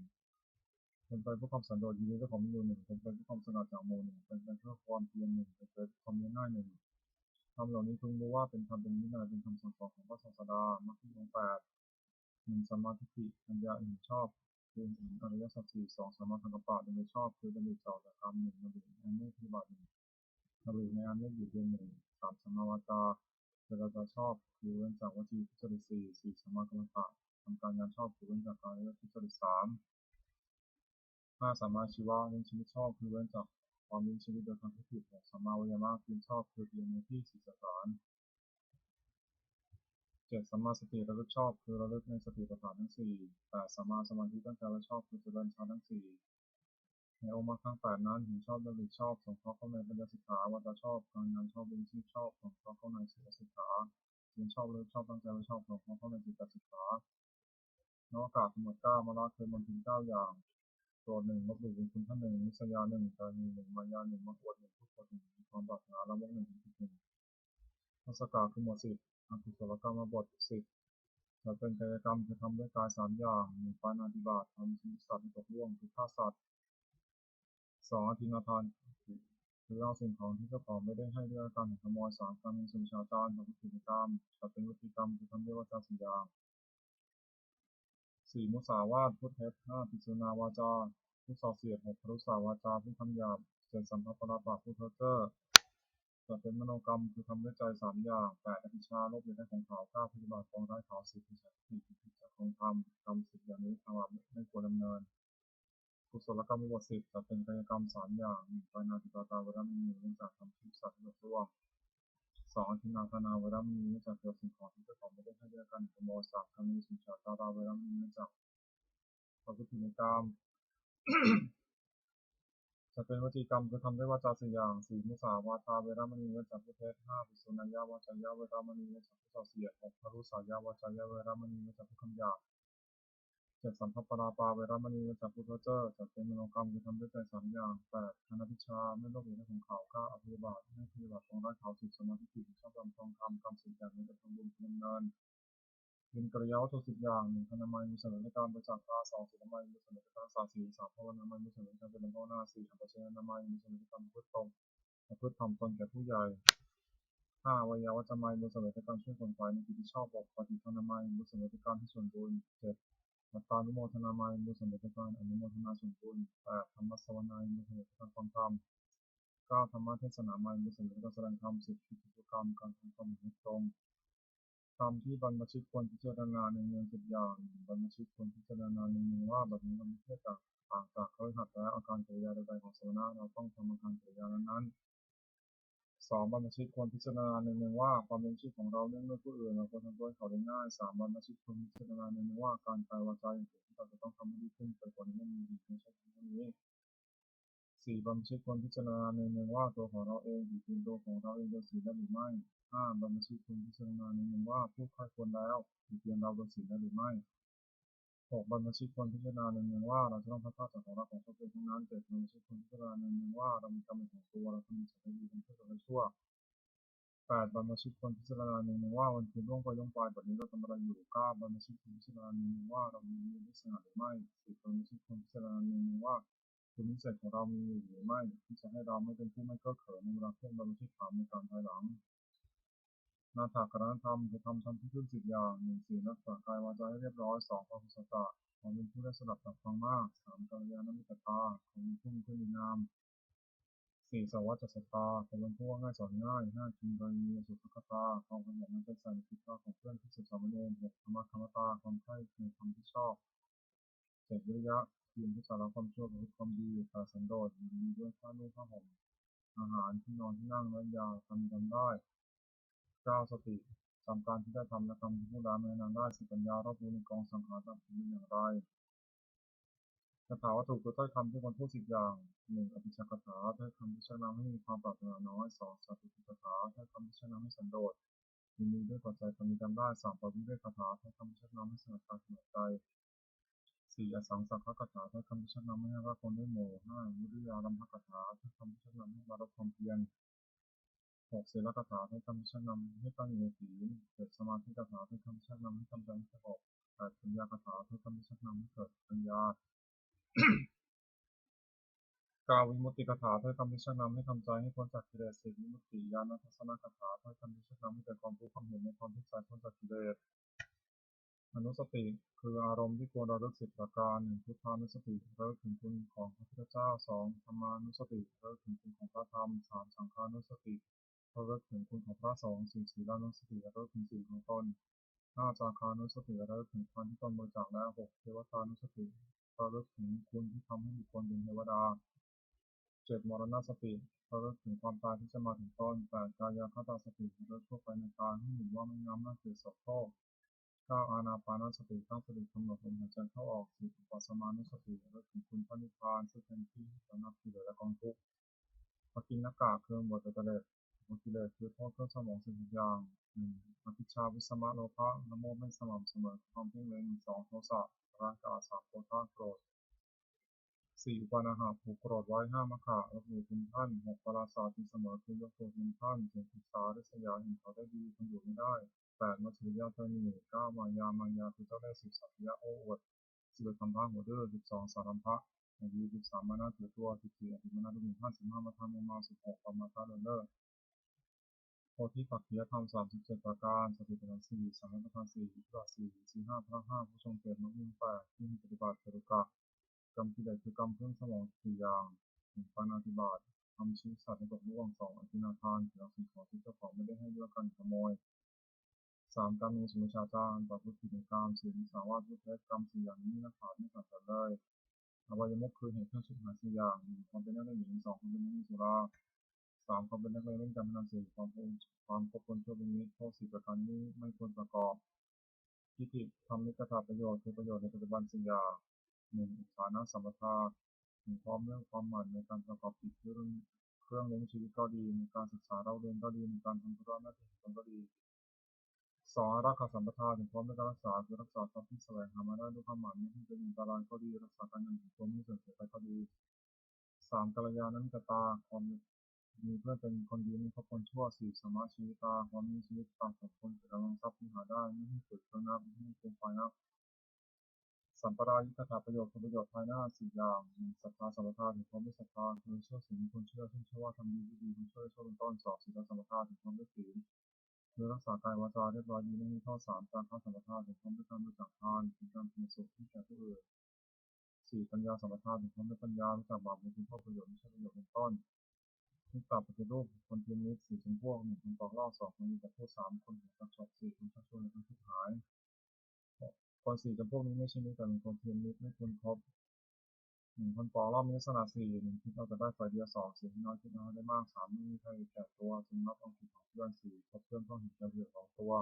เป็นไปเพื่อความสันโดษยินดีเจ้าของมีอยู่หนึ่งเป็นไปเพื่อความสงัดจากหมู่หนึ่งเป็นไปเพื่อความเพียรหนึ่งเป็นไปเพื่อความเลี้ยงง่ายหนึ่งทำเหล่านี้พึงรู้ว่าเป็นธรรมเป็นวินัยเป็นคำสั่งสอนของพระศาสดามรรคมีองค์8 1. สัมมาทิฏฐิปัญญาเห็นชอบคือเห็นอริยสัจสี่ 2. สัมมาสังกัปปะดำริชอบคือดำริต่อจากธรรมหนึ่งดำริในอันไม่ปฏิบัติหนึ่งดำริในอันไม่หยุดเย็นหนึ่ง 3. สัมมาวาจาเจริญชอบคือเว้นจากวจีทุจริต 4. สัมมากัมมันตะทำการงานชอบคือเว้นจากการทุจริต 3. 5. สัมมาชีวะเลี้ยงชีวิตชอบคือเว้นจากความเลี้ยงชีวิตโดยการที่ผิด 6. สัมมาวิริยะเพียรชอบคือเพียรในที่ศีลสถาน 7. สัมมาสติระลึกชอบคือระลึกในสติปัฏฐานทั้ง4 8. สัมมาสมาธิตั้งใจไว้ชอบคือเจริญฌานทั้ง4ในองค์มรรคทั้ง8นั้นเห็นชอบดำริชอบสงเคราะห์เข้าในปัญญาสิกขาวาจาชอบการงานชอบเลี้ยงชีพชอบสงเคราะห์เข้าในศีลสิกขาเรียนชอบระลึกชอบตั้งใจไว้ชอบสงเคราะห์เข้าในจิตสิกขานวากาศทั้งหมด9มาละคือมนทิน9อย่างโกรธ1ลบหลู่บุญคุณท่าน1นิสยา1กรณี1มายา1มโหด1ทุกข์1ความปรารถนาละโมบ1ถึง1ทัศกาคือหมวด10อกุศลกรรมบท10จะเป็นกายกรรมคือทำด้วยกาย3อย่าง1ปาณาติบาตทำชีวิตสัตว์ให้ตกล่วงคือฆ่าสัตว์2อทินาทานคือเอาสิ่งของที่เจ้าของไม่ได้ให้ด้วยการขโมย3การมีสุนชาจารกับวิธีกรรมจะเป็นวิธีกรรมคือทำด้วยวาจา4อย่าง4มุสาวาทพูดเท็จ5ปิสุนาวาจาพูดส่อเสียด6พรุษาวาจาพูดคำหยาบ7สัมภปราปะพูดเพ้อเจ้อจะเป็นมโนกรรมคือทำด้วยใจ3อย่าง8อภิชาโลภอยากได้ของเขา9ปฏิบัติปองร้ายเขา10มิจฉาทิฏฐิผิดจากของธรรมทำ10อย่างนี้ทำไม่ควรดำเนินกุศลกรรมบท10จะเป็นกายกรรม3อย่าง1ปาณาติปาตาเวรมณีเนื่องจากทำชีวิตสัตว์ให้ร่วง2อทินาทนาเวรมณีเนื่องจากเกิดสิ่งของที่เจ้าของไม่ได้ให้ด้วยการขโมย3การมีสุนชาตาเวรมณีเนื่องจากประพฤติในกาม จะเป็นวจีกรรมคือทำด้วยวาจา4อย่าง4มุสาวาทาเวรมณีเว้นจากผู้เท็จ5ปิสุนัยยาวาจายาเวรมณีเว้นจากผู้ส่อเสียด6พรุสายาวาจายาเวรมณีเว้นจากผู้คำหยาบ7สัมภปราปาเวรมณีเว้นจากผู้เพ้อเจ้อจะเป็นมโนกรรมคือทำด้วยใจ3อย่าง8อนัพิชาไม่โลภอยากได้ของเขา9อภิบาทไม่ปฏิบัติตรงได้เขา10สมาธิจิตชอบทำทองคำกรรม10อย่างนี้จะทำบุญดำเนินเป็นกริยาวัตถุ10อย่าง1พนามัยมีเสนอในการประจักษ์ตา2ศีลนามัยมีเสนอในการรักษาศีล3ภาวนามัยมีเสนอในการเป็นภาวนา4อัปปชญานามัยมีเสนอในการประพฤติตรงประพฤติทำตนแก่ผู้ใหญ่5วิยาวัจจะไมยมีเสนอในการช่วยคนฝ่ายในกิจที่ชอบ6ปฏิภาณนามัยมีเสนอในการที่ส่วนบุญ7อัตตานุโมทนามัยมีเสนอในการอนุโมทนาส่วนบุญ8ธรรมสวนัยมีเสนอในการฟังธรรม9ธรรมเทศนามัยมีเสนอในการแสดงธรรม10กิจกรรมการทำความเห็นตรงธรรมที่บรรพชิตควรพิจารณาในเมือง10อย่างบรรพชิตควรพิจารณาในเมืองว่าแบบนี้เราไม่ใช่จากต่างจากเขาหัดแล้วอาการกิริยาใดๆของสมณะเราต้องทำอาการกิริยานั้น2บรรพชิตควรพิจารณาในเมืองว่าความเป็นชีพของเราเนื่องด้วยผู้อื่นเราควรทำด้วยเขาได้ง่าย3บรรพชิตควรพิจารณาในเมืองว่าการกายวาจาอย่างอื่นที่เราจะต้องทำให้ดีขึ้นไปกว่านี้ไม่มีอีกไม่ใช่เท่านี้4บรรพชิตควรพิจารณาในเมืองว่าตัวของเราเองอยู่เป็นตัวของเราเองโดยศีลได้หรือไม่5บรรพชิตควรพิจารณาในเมืองว่าผู้ใครควรแล้วอยู่เพียงเราโดยศีลได้หรือไม่6บรรพชิตควรพิจารณาในเมืองว่าเราจะต้องพัฒนาจากของเราของตัวเองทั้งนั้น7บรรพชิตควรพิจารณาในเมืองว่าเรามีกรรมเป็นของตัวเราทำสิ่งที่ดีทำเพื่อทำให้ชั่ว 8บรรพชิตควรพิจารณาหนึ่งว่าวันคืนล่วงไปล่วงไปแบบนี้เราทำอะไรอยู่9บรรพชิตควรพิจารณาหนึ่งว่าเรามีนิสัยหรือไม่10บรรพชิตควรพิจารณาหนึ่งว่าคุณนิสัยของเรามีอยู่หรือไม่ที่จะให้เราไม่เป็นผู้ไม่เก้อเขินในเวลาเพื่อนบรรพชิตถามในการภายหลังนาถกรณธรรมคือทำที่ขึ้น10อย่าง1ศีลรักษากายวาจาให้เรียบร้อย2ความสัตย์ความเป็นผู้ได้สดับตับฟังมาก3กัลยาณมิตรตาความเป็นผู้มีคุณงาม4สัจจะศรัทธาความเป็นผู้ว่าง่ายสอนง่าย5กินกรณีสุขคตาความขยันในการใส่กิจวัตรของเพื่อนที่ศึกษาเรียน6ธรรมะธรรมตาความใคร่ในธรรมที่ชอบ7วิริยะทีมที่สารความชั่วประพฤติความดีแต่สันโดษดีด้วยผ้านุ่งผ้าห่มอาหารที่นอนที่นั่งและยาทำกันได้9สติจำการที่ได้ทำและทำที่ผู้ร้ายไม่นานได้10ปัญญารอบรู้ในกองสังขารเป็นอย่างไรคาถาวัตถุคือถ้อยคำที่คนพูด10อย่าง1อภิชาคาถาถ้อยคำที่ชักนำให้มีความปรารถนาน้อย2สัตติคาถาถ้อยคำที่ชักนำให้สันโดษมีด้วยปัจจัยมีจำได้3ปวิเวกคาถาถ้อยคำที่ชักนำให้สงัดการสงัดใจ4อสังสักขคาถาถ้อยคำที่ชักนำให้รักคนด้วยโม5วิริยารัมภคาถาถ้อยคำที่ชักนำให้บารมีความเพียร6ศีลคาถาถ้อยคำที่ชักนำให้ตั้งอยู่ในศีล7สมาธิคาถาถ้อยคำที่ชักนำให้ทำใจให้สงบ8ปัญญาคาถาถ้อยคำที่ชักนำให้เกิดปัญญา9วิมุตติคาถาถ้อยคำที่ชักนำให้ทำใจให้พ้นจากกิเลส10วิมุตติญาณทัศนคาถาถ้อยคำที่ชักนำให้เกิดความรู้ความเห็นในความที่ใจพ้นจากกิเลสอนุสติคืออารมณ์ที่ควรระลึก10ประการ1พุทธานุสติระลึกถึงคุณของพระพุทธเจ้า2ธรรมานุสติระลึกถึงคุณของพระธรรม3สังฆานุสติระลึกถึงคุณของพระสงฆ์4ศีลานุสติระลึกถึงศีลของตน5จาคานุสติระลึกถึงทานที่ตนบริจาคแล้ว6เทวตานุสติระลึกถึงคุณที่ทำให้บุคคลเป็นเทวดา7มรณสติระลึกถึงความตายที่จะมาถึงตน8กายคตาสติระลึกทั่วไปในการให้เห็นว่าไม่งามน่าเกลียดโสโครก9อานาปานสติตั้งสติกำหนดลมหายใจเข้าออก10อุปสมานุสติระลึกถึงคุณพระนิพพานซึ่งเป็นที่ระงับกิเลสและกองทุกข์ปกิณณกะคือบทกิเลสกิเลสคือโทษเครื่องสมอง10อย่าง1อภิชาวิสมะโลภะละโมบไม่สม่ำเสมอความเพ่งเล็ง2โทสะร่างกาย3โกธาโกรธ4อุปาณหะผูกโกรธไว้5มะขะลบหลู่คุณท่าน6ปราศาสตร์ที่เสมอคือยกตัวคุณท่าน7ศึกษาริษยาเห็นเขาได้ดีคนอยู่ไม่ได้8มัจฉริยะเตนี9มายาคือเจ้าได้10สัพพยะโอ้อวด11คำพาหัวดื้อ12สารัมภะอย่างดี13มานะถือตัว14อภิมานะดุจ55มาทำมา16ปมาทะเลิศเลิศโพธิปักขิยธรรม37ประการสติปัฏฐาน4สังฆปทาน4อิทธิบาท4ศีล5พระ5ผู้ทรงเกียรติมรรคมี8ที่มีปฏิบัติเจริญกะกรรมกิเลสคือกรรมเครื่องสมอง4อย่าง1ปาณาติบาตทำชีวิตสัตว์ให้ตกล่วง2อธินาทานคือสิ่งของที่เจ้าของไม่ได้ให้ด้วยกันขโมย3การมีสุนชาจารประพฤติผิดในกรรม4มิจฉาวาทพูดเท็จกรรม4อย่างนี้นักปราชญ์ไม่ขัดกันเลยอบายมุขคือเหตุเครื่องชิบหาย4อย่าง1ความเป็นนักเล่นหญิง2ความเป็นนักเล่นสุรา3ความเป็นนักเล่นการพนัน4ความคบคนชั่วเป็นมิตรโทษ4ประการนี้ไม่ควรประกอบทิฏฐิทำนิกถาประโยชน์คือประโยชน์ในปัจจุบัน4อย่าง1ฐานะสัมปทาพร้อมเรื่องความหมั่นในการประกอบกิจเครื่องเลี้ยงชีวิตก็ดีในการศึกษาเราเรียนก็ดีในการทำธุระหน้าที่ของตนก็ดี2รักษาสัมปทานถึงพร้อมในการรักษาคือรักษาทรัพย์ที่แสวงหามาได้ด้วยความหมั่นไม่ให้เป็นอันตรายก็ดีรักษาการเงินของตนไม่เสื่อมเสียไปก็ดี3กัลยาณมิตรตาความมีเพื่อนเป็นคนดีไม่คบคนชั่ว4สมาชีวิตาความมีชีวิตตามสมควรแก่กำลังทรัพย์ที่หาได้ไม่ให้เกิดเครื่องนับไม่ให้เป็นไฟนับสัมปรายุทธาประโยชน์ผลประโยชน์ภายหน้า4อย่างศรัทธาสัมปทาถึงความไม่ศรัทธาคือเชื่อสิ่งที่คนเชื่อซึ่งเชื่อว่าทำดีดีคนเชื่อเป็นต้น2ศีลสัมปทาถึงความไม่ศีลคือรักษากายวาจาเรียบร้อยดีไม่มีข้อ3การฆ่าสัมปทาถึงความไม่การบริจาคทานถึงการเป็นสุขที่แก่ผู้อื่น4ปัญญาสัมปทาถึงความไม่ปัญญารู้จักบาปบุญคุณโทษประโยชน์ไม่ใช่ประโยชน์เป็นต้นที่ตาปฏิรูปคนเทียมนิด4จำพวก1คนตอกล่อ2คนมีแต่พูด3คนหัวกระชอก4คนชักชวนในทางที่หายคน4จำพวกนี้ไม่ใช่มิตรแต่เป็นคนเทียมนิดไม่ควรครบ1คนปอกล่อมีลักษณะ4 1คิดเราจะได้ฝ่ายเดียว2เสียให้น้อยคิดน้อยได้มาก3ไม่มีใครแก่ตัวจึงรับเอาผิดของเพื่อน4คบเพื่อนต้องเห็นแก่ประโยชน์ของตัว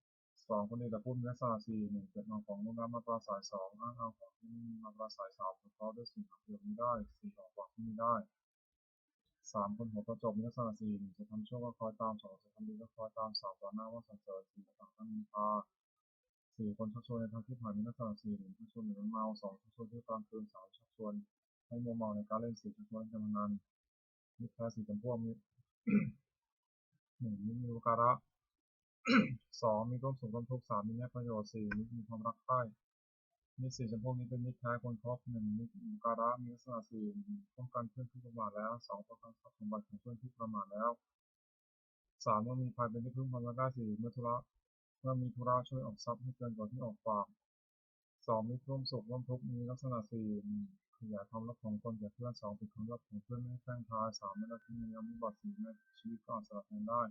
2คนนี้แต่พูดมีลักษณะ4 1เก็บเอาของโน้นมาปราศัย2อ้างเอาของที่ไม่มีมาปราศัย3เพราะด้วยสิ่งหาประโยชน์ไม่ได้4ออกปากที่ไม่ได้3คนหัวประจบมีลักษณะ4 1จะทำชั่วก็คอยตาม2จะทำดีก็คอยตาม3ต่อหน้าว่าสรรเสริญ4ต่างตั้งนินทา4คนชักชวนในทางที่ผ่านมีลักษณะ4 1ชักชวนหรือเมา2ชักชวนที่กลางคืน3ชักชวนให้มัวเมาในการเล่น4ชักชวนการพนันมิตรแท้4จำพวก 1มิตรมีอุปการะ 2มีร่วมสุขร่วมทุกข์3มีแง่ประโยชน์4มิตรมีความรักใคร่มิตร4จำพวกนี้เป็นมิตรแท้คนคบ1มิตรอุปการะมีลักษณะ4ป้องกันเพื่อนที่ประมาทแล้ว2ป้องกันทรัพย์สมบัติของเพื่อนที่ประมาทแล้ว3เมื่อมีภัยเป็นที่พึ่งพาได้4เมื่อมีธุระช่วยออกทรัพย์ให้เกินกว่าที่ออกฝาก2มิตรร่วมสุขร่วมทุกข์มีลักษณะ4ขยายความลับของตนแก่เพื่อน2ปิดความลับของเพื่อนไม่ให้แพร่งพราย3ไม่ละทิ้งในยามวิบัติ4ในชีวิตก็อาจสละแทนได้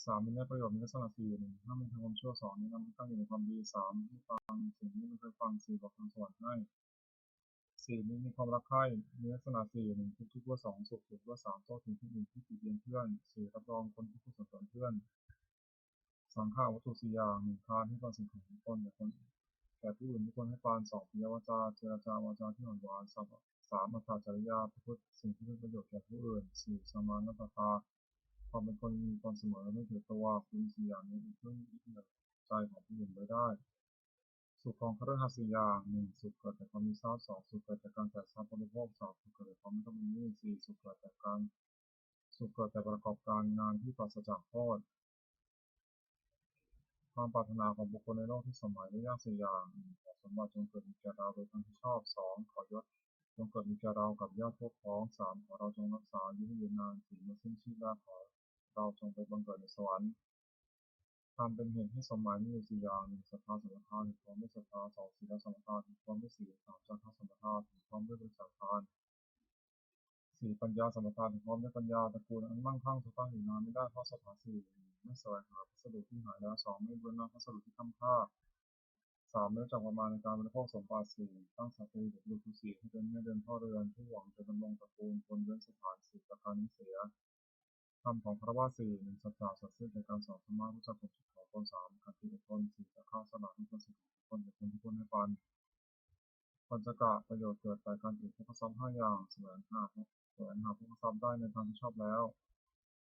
3มีแง่ประโยชน์มีลักษณะ4ถ้ามีทำความชั่ว2นี้นำให้ตั้งอยู่ในความดี3ให้ฟังสิ่งที่ไม่เคยฟัง4บอกทางสวรรค์ให้4มีความรักใคร่มีลักษณะ4ทุกข์ว่า2สุขว่า3โทษถึงที่1ที่ติเตียนเพื่อน4รับรองคนที่ผู้สนับสนุนเพื่อนสังฆาวัตถุ4อย่าง1ทานให้ความสิ่งของตนแก่ผู้อื่นทุกคนให้ปาน2ปิยวาจาเจรจาวาจาที่อ่อนหวาน3อัตตจริยาประพฤติสิ่งที่เป็นประโยชน์แก่ผู้อื่น4สมานัตตาความเป็นคนมีตนเสมอไม่ถือตัวคุณ4อย่างนี้เป็นเครื่องยึดเหนี่ยวใจของผู้อื่นไว้ได้สุขของคฤหัสถ์4อย่าง1สุขเกิดจากความมีทรัพย์2สุขเกิดจากการจ่ายทรัพย์บริโภค3สุขเกิดจากความไม่ต้องมีหนี้4สุขเกิดแต่ประกอบการงานที่ปราศจากโทษความปรารถนาของบุคคลในโลกที่สมหมายได้ยาก4อย่างขอสมบัติจงเกิดมีแก่เราโดยทางที่ชอบ2ขอยศจงเกิดมีแก่เรากับญาติพวกพ้อง3ขอเราจงรักษาอายุให้ยืนนาน4เมื่อสิ้นชีพแล้วขอเราจงไปบังเกิดในสวรรค์ทำเป็นเหตุให้สมหมายมีอยู่4อย่าง1ศรัทธาสัมปทานถึงพร้อมด้วยศรัทธา2ศีลสัมปทานถึงพร้อมด้วยศีล3จาคะสัมปทานถึงพร้อมด้วยบริจาคทาน4ปัญญาสัมปทานถึงพร้อมด้วยปัญญาตระกูลอันมั่งคั่งจะตั้งอยู่นานไม่ได้เพราะศรัทธา4ไม่แสวงหาพัสดุที่หายแล้ว2ไม่บูรณะพัสดุที่ค้ำค่า3ไม่รู้จักประมาณในการบริโภคสมบัติ4ตั้งสัตย์เด็กบุตร4ให้เป็นแม่เรือนพ่อเรือนผู้หวังจะดำรงตระกูลคนเว้นสถาน4ประการนี้เสียธรรมของพระวา4 1สัจจะสัตย์ซื่อในการสอนธรรมะรู้จักผลของตน3ขันติอดทน4จะฆ่าสละให้คนสิ่งของคนเป็นคนที่คนให้ปันปัญจกะประโยชน์เกิดแต่การถือพกทรัพย์5อย่างแสวงหาพกทรัพย์ได้ในทางที่ชอบแล้ว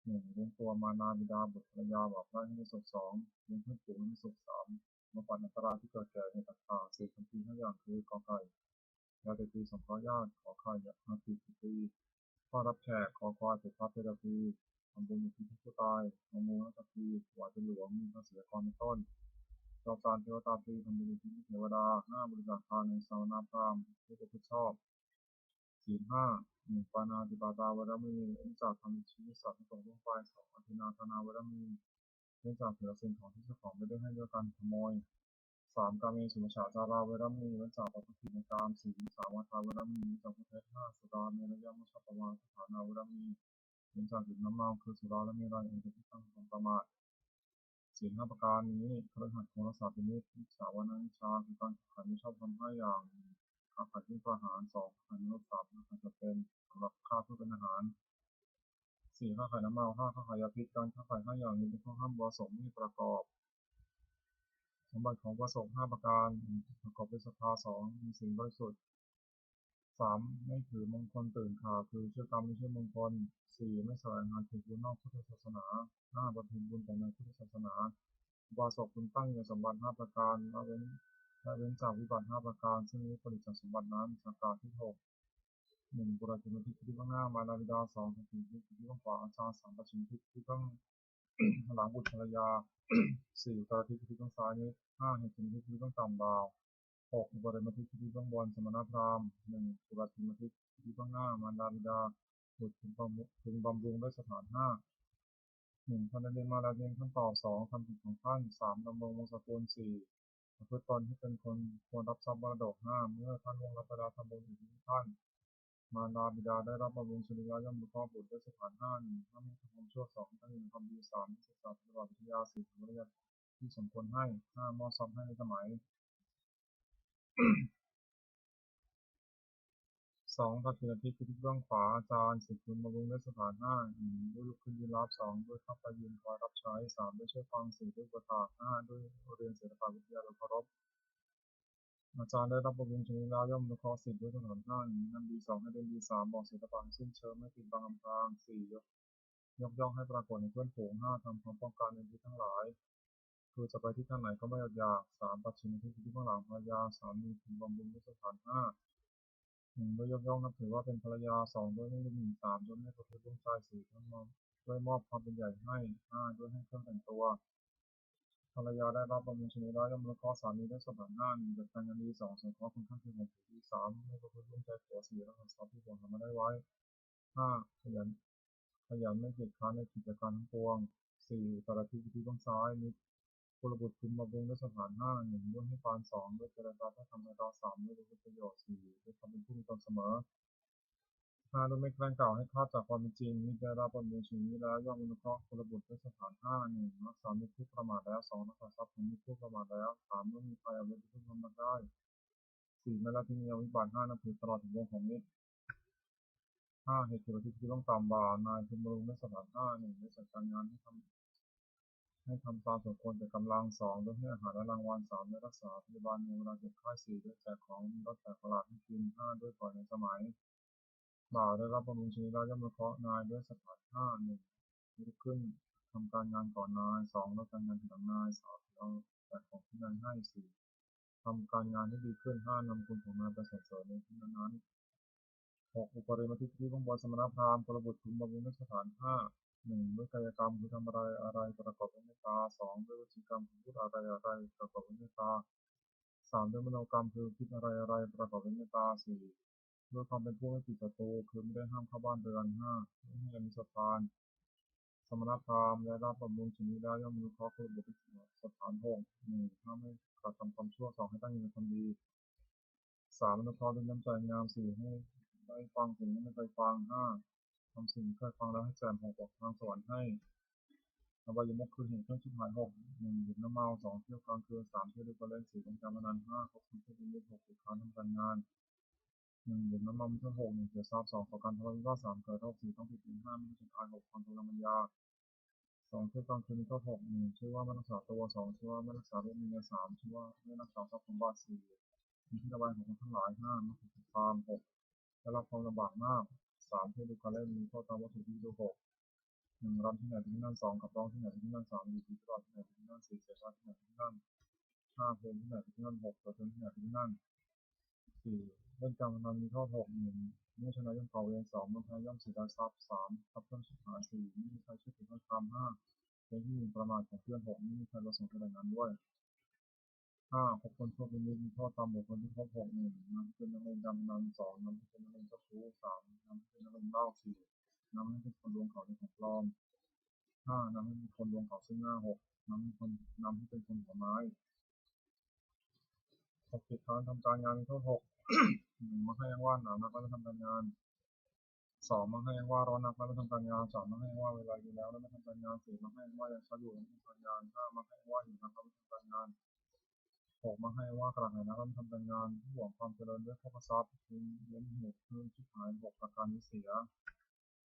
1เลี้ยงตัวมารดาบิดาบุตรภรรยาบาปได้ให้มีสุข2เลี้ยงเพื่อนฝูงให้มีสุข3มาปัดอันตรายที่เกิดแก่ในต่างๆ4คำพี5อย่างคือกอไก่ยาเตตีสงเคราะห์ญาติขอไข่ยาตีตีข้อรับแขกขอควายถูกพับเทราปีทำบุญอุทิศให้ผู้ตายงองูนัตตีถวายเป็นหลวงมีภาษีกรเป็นต้นจอบจานเทวตาปีทำบุญอุทิศให้เทวดา5บริจาคทานในสาวนาพรามผู้ประพฤติชอบศีล5ปานาติปาตาวรมีเนื่องจากทำชีวิตสัตว์ให้ตกลงไป2อธินาธนาวรมีเนื่องจากถือสิ่งของที่เจ้าของไม่ได้ให้ด้วยการขโมย3กาเมสุมิจฉาจาราเวรมณีเว้นจากประพฤติผิดในกาม4สาวาทาเวรมณีเว้นจากประเภท5สุราเมรยมัชฌัปปมาสถานาเวรมณีเว้นจากดื่มน้ำเมาคือสุราและเมรัยอันเป็นที่ตั้งของประมาทศีล5ประการนี้พฤหัสโหราศาสตร์เป็นนิสวิสาวนานิชาคือการขันไม่ชอบทำ5อย่างค้าขายที่ประหาร2ค้าขายในรถ3ค้าขายจะเป็นสำหรับค่าเพื่อเป็นอาหาร4ค้าขายน้ำเมา5ค้าขายยาพิษการค้าขาย5อย่างนี้เป็นข้อห้ามวสงฆ์ไม่ประกอบสมบัติของวสงฆ์5ประการประกอบด้วยศรัทธา2มีศีลบริสุทธิ์3ไม่ถือมงคลตื่นข่าวคือเชื่อกรรมไม่เชื่อมงคล4ไม่แสวงหาสิ่งบุญนอกพุทธศาสนา5บำเพ็ญบุญแต่ในพุทธศาสนาอุบาสกคุณตั้งอยู่ในสมบัติ5ประการละเว้นจากวิบัติ5ประการซึ่งนี้ผลิตจากสมบัตินั้นสักกาที่6 1บุรุษทิทิที่เบื้องหน้ามารดาบิดา2ทันทีที่เบื้องขวาอาจารย์3ปัจฉิมทิที่เบื้องหลังบุตรภรรยา4กรทิที่เบื้องซ้ายนิด5เหตุทิที่เบื้องต่ำดาว6อุปริมทิที่เบื้องบนสมณพราหมณ์1ปุรติมทิที่เบื้องหน้ามารดาบิดาบุตรพึงบำรุงด้วยสถาน5 1ท่านได้เรียนมาแล้วเรียนขั้นตอบ2ทำผิดของท่าน3ดำรงวงศกุล4ประพฤติตนให้เป็นคนควรรับทรัพย์มรดก5เมื่อท่านล่วงลับไปแล้วทำบุญอุทิศให้ท่านมารดาบิดาได้รับบำรุงชนียะย่อมบุคคลบุตรด้วยสถาน5 1ถ้ามีความชั่ว2ถ้ามีความดี3ศึกษาปฏิบัติวิทยา4วิทยาที่สมควรให้5มอบทรัพย์ให้ในสมัย2ทักษิณทิคือที่เบื้องขวาอาจารย์10คุณบำรุงด้วยสถาน5 1ด้วยลุกขึ้นยืนรับ2ด้วยเข้าไปยืนคอยรับใช้3ด้วยช่วยฟัง4ด้วยประทาน5ด้วยเรียนศิลปวิทยาโดยเคารพอาจารย์ได้รับบำรุงชนียะย่อมบุคคล10ด้วยสถาน5นำดี2ให้เด่นดี3บอกศิลปะสิ้นเชิงไม่ปิดบังอำพราง4ยกย่องให้ปรากฏในเพื่อนฝูง5ทำความป้องกันในที่ทั้งหลายคือจะไปที่ทางไหนก็ไม่อดอยาก3ปัจฉิมที่เบื้องหลังภรรยาสามีพึงบำรุงด้วยสถาน5 1ด้วยยกย่องนับถือว่าเป็นภรรยา2ด้วยไม่ดูหมิ่น3ด้วยไม่ประพฤติร่วมชาย4ทั้ง ด้วยมอบความเป็นใหญ่ให้ด้วยให้เครื่องแต่งตัวภรรยาได้รับบำรุงชนีได้ย่อมอนุเคราะห์สามีด้วยสถานะ1จัดการงานดี2สงเคราะห์คนข้างเคียงของผู้ดี3ไม่ประพฤติร่วมใจผัว4รักษาทรัพย์ที่ควรทำมาได้ไว้5ขยันไม่เกียจคร้านในกิจการทั้งปวง4แต่ละทิศที่เบื้องซ้ายมิตรกุลบุตรคุณบำรุงด้วยสถาน1ด้วยให้ปาน2ด้วยเจรจาถ้อยคำในตา3ด้วยประโยชน์4ด้วยความเป็นผู้มีตนเสมอ5ด้วยไม่แกล้งกล่าวให้คลาดจากความเป็นจริงมิตรได้รับบำรุงชีวิตแล้วย่อมอนุเคราะห์กุลบุตรด้วยสถาน1รักษามิตรผู้ประมาทแล้ว2รักษาทรัพย์ของมิตรผู้ประมาทแล้ว3ไม่มีใครเอาเวรที่พึ่งทำมาได้4ไม่ละทิ้งเอาวิบัติ5นับถือตลอดถึงวงของมิตร5เหตุเกิดที่ต้องตามบานายคุณบำรุงด้วยสถาน1ได้จัดการงานให้ทำตามสมควรแก่กำลัง2ด้วยให้อาหารและรางวัล3ด้วยรักษาพยาบาลในเวลาเจ็บไข้4ด้วยแจกของมีรสแปลกประหลาดให้กิน5ด้วยปล่อยในสมัยบ่าวได้รับบำรุงชีวิตแล้วย่อมอนุเคราะห์นายด้วยสถาน1ลุกขึ้นทำการงานก่อนนาย2แล้วการงานทีหลังนาย3เอาแจกของที่นายให้4ทำการงานให้ดีขึ้น5นำคุณของนายไปสรรเสริญในที่นั้น6อุปริมาทิฏฐิของบวชสมณพราหมณ์กลบุตรคุณบำรุงด้วยสถาน1ด้วยกายกรรมคือทำอะไรประกอบด้วยเมตตา2ด้วยวจีกรรมคือพูดอะไรประกอบด้วยเมตตา3ด้วยมโนกรรมคือคิดอะไรประกอบด้วยเมตตา4ด้วยความเป็นผู้ไม่ติดศัตรูคือไม่ได้ห้ามเข้าบ้านเรือน5ไม่ให้มีสถานสมณพราหมณ์และรับบำรุงชนีได้ย่อมมนุเคราะห์กลบุตรสถาน6ห้ามไม่กระทำความชั่ว2ให้ตั้งอยู่ในความดี3อนุเคราะห์ด้วยน้ำใจงาม4ให้ได้ฟังสิ่งที่ไม่เคยฟัง5ทำสิ่งที่เคยฟังแล้วให้แจ่ม6บอกทางสวรรค์ให้อบายมุขคือเห็นเครื่องชิบหาย6ดื่มน้ำเมา2เที่ยวกลางคืน3เที่ยวด้วยกันเล่น4เป็นการพนัน5คบคนที่เป็นมิตร6ติดค้างทำการงานดื่มน้ำเมาไม่ใช่6เสียทรัพย์2ก่อการทะเลาะวิวาท3เกิดโรค4ต้องผิดศีล5ไม่ใช่ทาย6ความทุรมันยา2เที่ยวกลางคืนก็6ชื่อว่าไม่รักษาตัว2ชื่อว่าไม่รักษาโรคมีเงิน3ชื่อว่าไม่รักษาทรัพย์สมบัติ4มีที่ระบายของคนทั้งหลาย5นักศึกษา6ได้รับความลำบากมาก3เที่ยวดูการเล่นมีโทษตามวัตถุที่ดู6รำที่ไหนที่นั่น2ขับร้องที่ไหนที่นั่น3ดีที่ตลอดที่ไหนที่นั่น4เสียชาติที่ไหนที่นั่น5เพลงที่ไหนที่นั่น6เปิดเพลงที่ไหนที่นั่น4เล่นการพนันมีโทษ6เมื่อชนะย่อมก่อเวร2เมื่อแพ้ย่อมเสียได้ทรัพย์3ทับเพื่อนชิบหาย4ไม่มีใครช่วยถึงให้ทำ5เป็นที่1ประมาทของเพื่อน6ไม่มีใครประสงค์จะแต่งงานด้วย5คบคนชั่วเป็นมิตรมีโทษตามบทคนที่คบ6นำเป็นนักเลงการพนัน2นำเป็นนักเลงเจ้าชู้3นำเป็นนักเลงเหล้า4นำให้เป็นคนลวงเขาในของปลอม5นำให้มีคนลวงเขาซึ่งหน้า6นำให้เป็นคนหัวไม้6ติดค้างทำการงานมีโทษ6มาให้ยังว่าหนาวนักแล้วไม่ทำการงาน2มาให้ยังว่าร้อนนักแล้วไม่ทำการงาน3มาให้ยังว่าเวลาอยู่แล้วแล้วไม่ทำการงาน4มาให้ยังว่ายังช้าอยู่แล้วไม่ทำการงาน5มาให้ยังว่าหิวนักแล้วไม่ทำการงาน6มาให้ว่ากระหายนักแล้วไม่ทำการงานหวงความเจริญด้วยข้อทรัพย์คือเว้นเหตุคือชิบหาย6ประการนี้เสีย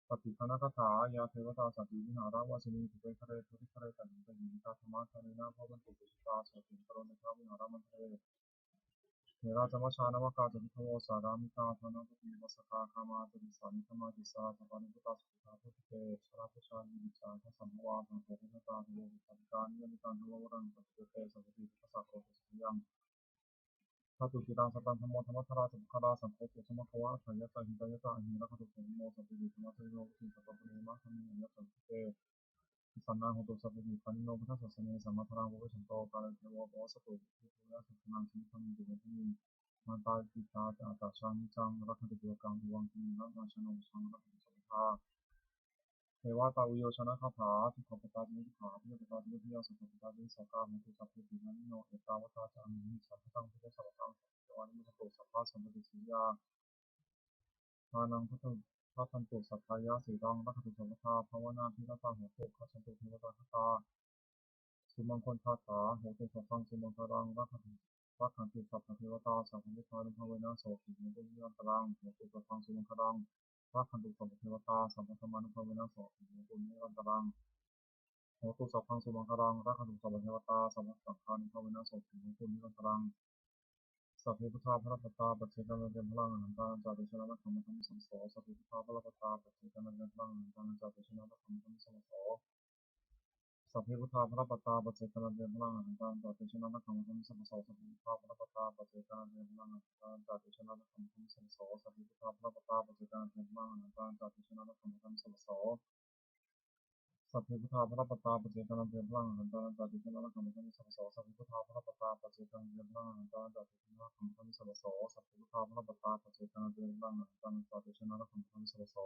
ปฏิฆนคาถายาเทวตาสัตว์วิหารวาสนีถือเป็นคาเรทุติคาเรตันเป็นหินตาธรรมะคาเรนาพ่อบรรทุกุตาสติกรณะวิหารมันเทเทราจมัชานวกาจตุโทสารามิกาธนาตุติวสกาคามาจติสานิธรรมาติสาสปานิพุตตาสุตาพุทธิเตชราพุชานิวิจาทัสสัมภวาทังโภคตาโทสังการนิยมิตังโทวรังปฏิเตสัพพิทัสสะโรตุสัยังถ้าตุกิรังสตันธโมธรรมธราสัมภาราสัมโพธิสมัคคะชัยตาหิตายตาหิรักตุสมโมสัพพิธรรมะเทโนวิสัพพะเนมะธรรมิยะสัพพิเตสันนาหุตุสัพพิปันโนพุทธสัสเนสัมมาทรังโวชันโตกาลเทวะโพสตุภูยะสัพนังสิมิธังตุเมทิมันตาติตาตาชังจังรักขันติเกังวังคินังชนงชังรักขันติสัมภาเทวตาวิโยชนะคาถาทุกขปตาวิขาพิยปตาวิทยาสุขปตาวิสกาหุตุสัพพินันโนเอตาวตาจังมิสัพพังพุทธสัพพังเทวานิมุตโตสัพพะสัมปติสิยาทานังพุทธพระทันตุสัพพายาสีรังรักขันติสัมภาภาวนาพิรตาเหตุขันตุเทวตาคตาสุมังคลคาถาโหตุสัพพังสุมังคลังรักขันติสัพพเทวตาสัพพัญญาลุภเวนะโสติมุตุญาตรังโหตุสัพพังสุมังคลังรักขันติสัพพเทวตาสัพพธรรมานุภเวนะโสติมุตุญาตรังโหตุสัพพังสุมังคลังรักขันติสัพพเทวตาสัพพสังฆานุภเวนะโสติมุตุญาตรังสัพพิพุทธาพระปัตตาปัจเจกานันเตพลังอหันตาจาตุชนะนักขมธรรมสัมโสสัพพิพุทธาพระปัตตาปัจเจกานันเตพลังอหันตาจาตุชนะนักขมธรรมสัมโสสัพพิพุทธาพระปัตตาปัจเจกานันเตพลังอหันตาจาตุชนะนักขมธรรมสัมโสสัพพิพุทธาพระปัตตาปัจเจกานันเตพลังอหันตาจาตุชนะนักขมธรรมสัมโสสัพพิพุทธาพระปัตตาปัจเจกานันเตพลังอหันตาจาตุชนะนักขมธรรมสัมโส สัพเพพุทธาพระปัตตาปเจกนันเทพลังหันตานันตาติชนะขัมภมิสัพพโสสัพเพพุทธาพระปัตตาปเจกนันเทพลังหันตานันตาติชนะขัมภมิสัพพโสสัพเพพุทธาพระปัตตาปเจกนันเทพลังหันตานันตาติชนะขัมภมิสัพพโส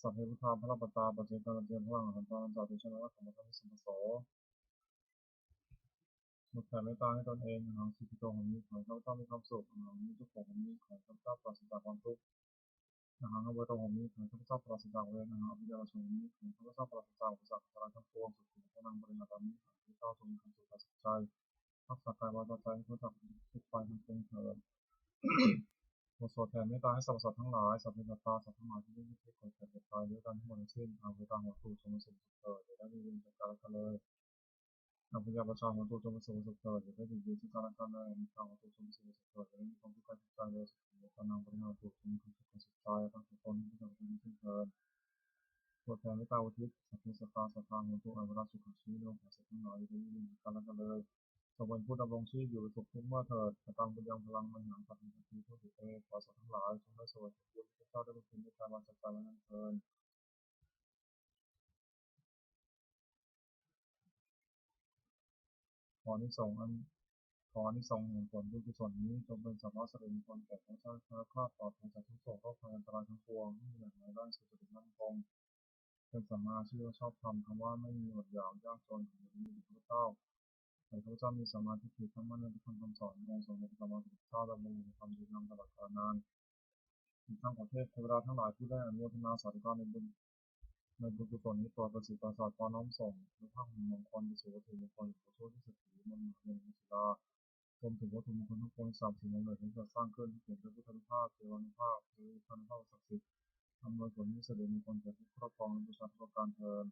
สัพเพพุทธาพระปัตตาปเจกนันเทพลังหันตานันตาติชนะขัมภมิสัพพโสหมดแผ่เมตตาให้ตนเองหางสิทธิโตของนี้ขอให้ข้าพเจ้ามีความสุขหางนี้ทุกข์ของนี้ขอให้ข้าพเจ้าปราศจากความทุกข์หางอเวโตของนี้ขอให้ข้าพเจ้าปราศจากเวรหางอภิญญาของนี้ขอให้ข้าพเจ้าปราศจากอุปสรรคทั้งปวงสุขพระนางบริณาตามิขอให้ข้าพเจ้าจงมีความสุขสุขใจรักษากายวาจาใจให้พ้นจากทุกภัยทั้งปวงเถิดบทสวดแผ่เมตตาให้สรรพสัตว์ทั้งหลายสัพเพสัตตาสัตว์ทั้งหลายที่ไม่มีทุกข์เกิดแก่เจ็บตายด้วยกันทั้งหมดทั้งสิ้นทางเวทางหัวตูจงมีสุขเถิดอย่าได้มีเวรจากกันและกันเลยทางพยาประชาหัวตูจงมีสุขเถิดอย่าได้ถึงเวรซึ่งกันและกันเลยมีทางหัวตูจงมีสุขเถิดอย่าได้มีความทุกข์กายทุกใจเลยสุขพระนางบริณาตูจงมีความสุขสุขใจทั้งทุกคนที่จะมีสิ่งเถิดสวดแผ่เมตตาอุทิศสัพเพสัตตาสัทธาหัวตูอวราสุขชีโลภะสัตว์ทั้งหลายอย่าได้มีเวรจากกันและกันเลยสวรรค์ผู้ดำรงชีพอยู่สุขทุกเมื่อเถิดกตังบุญยังพลังมหังสัพพิสัพพิทุติเตขอสัตว์ทั้งหลายจงได้สวรรค์บุญที่เจ้าได้บำเพ็ญด้วยการวาจาใจและนั้นเถิดขออานิสงส์แห่งผลบุญกุศลนี้จงเป็นสัมมาสิริมงคลแก่ข้าพเจ้าข้าปลอดภัยจากทุกโศกโรคภัยอันตรายทั้งปวงไม่มีอย่างไรได้สุจริตมั่นคงเป็นสัมมาอาชีวชอบธรรมคำว่าไม่มีอดอยากยากจนของนี้ข้าพเจ้าขอให้ข้าพเจ้ามีสมาธิจิตตั้งมั่นในพระธรรมคำสอนขององค์สมเด็จพระสัมมาสัมพุทธเจ้าดำรงอยู่ในธรรมดีงามตลอดกาลนานอีกทั้งขอเทพเทวดาทั้งหลายผู้ได้อนุโมทนาสาธุการในบุญกุศลนี้โปรดประสิทธิ์ประสาทขอน้อมส่งพระพรมงคลไปสู่วัตถุมงคลขอโชคที่สุดที่มันหนาเงินมุสลารวมถึงวัตถุมงคลทั้งปวง3 สิ่งนั้นเลยที่จะสร้างขึ้นที่เกี่ยวกับพุทธภาพเทวานุภาพหรือพันธภาพศักดิ์สิทธิ์อำนวยผลที่เสด็จมงคลแก่ผู้ครอบครองและประชาชนทุกประการเทอญ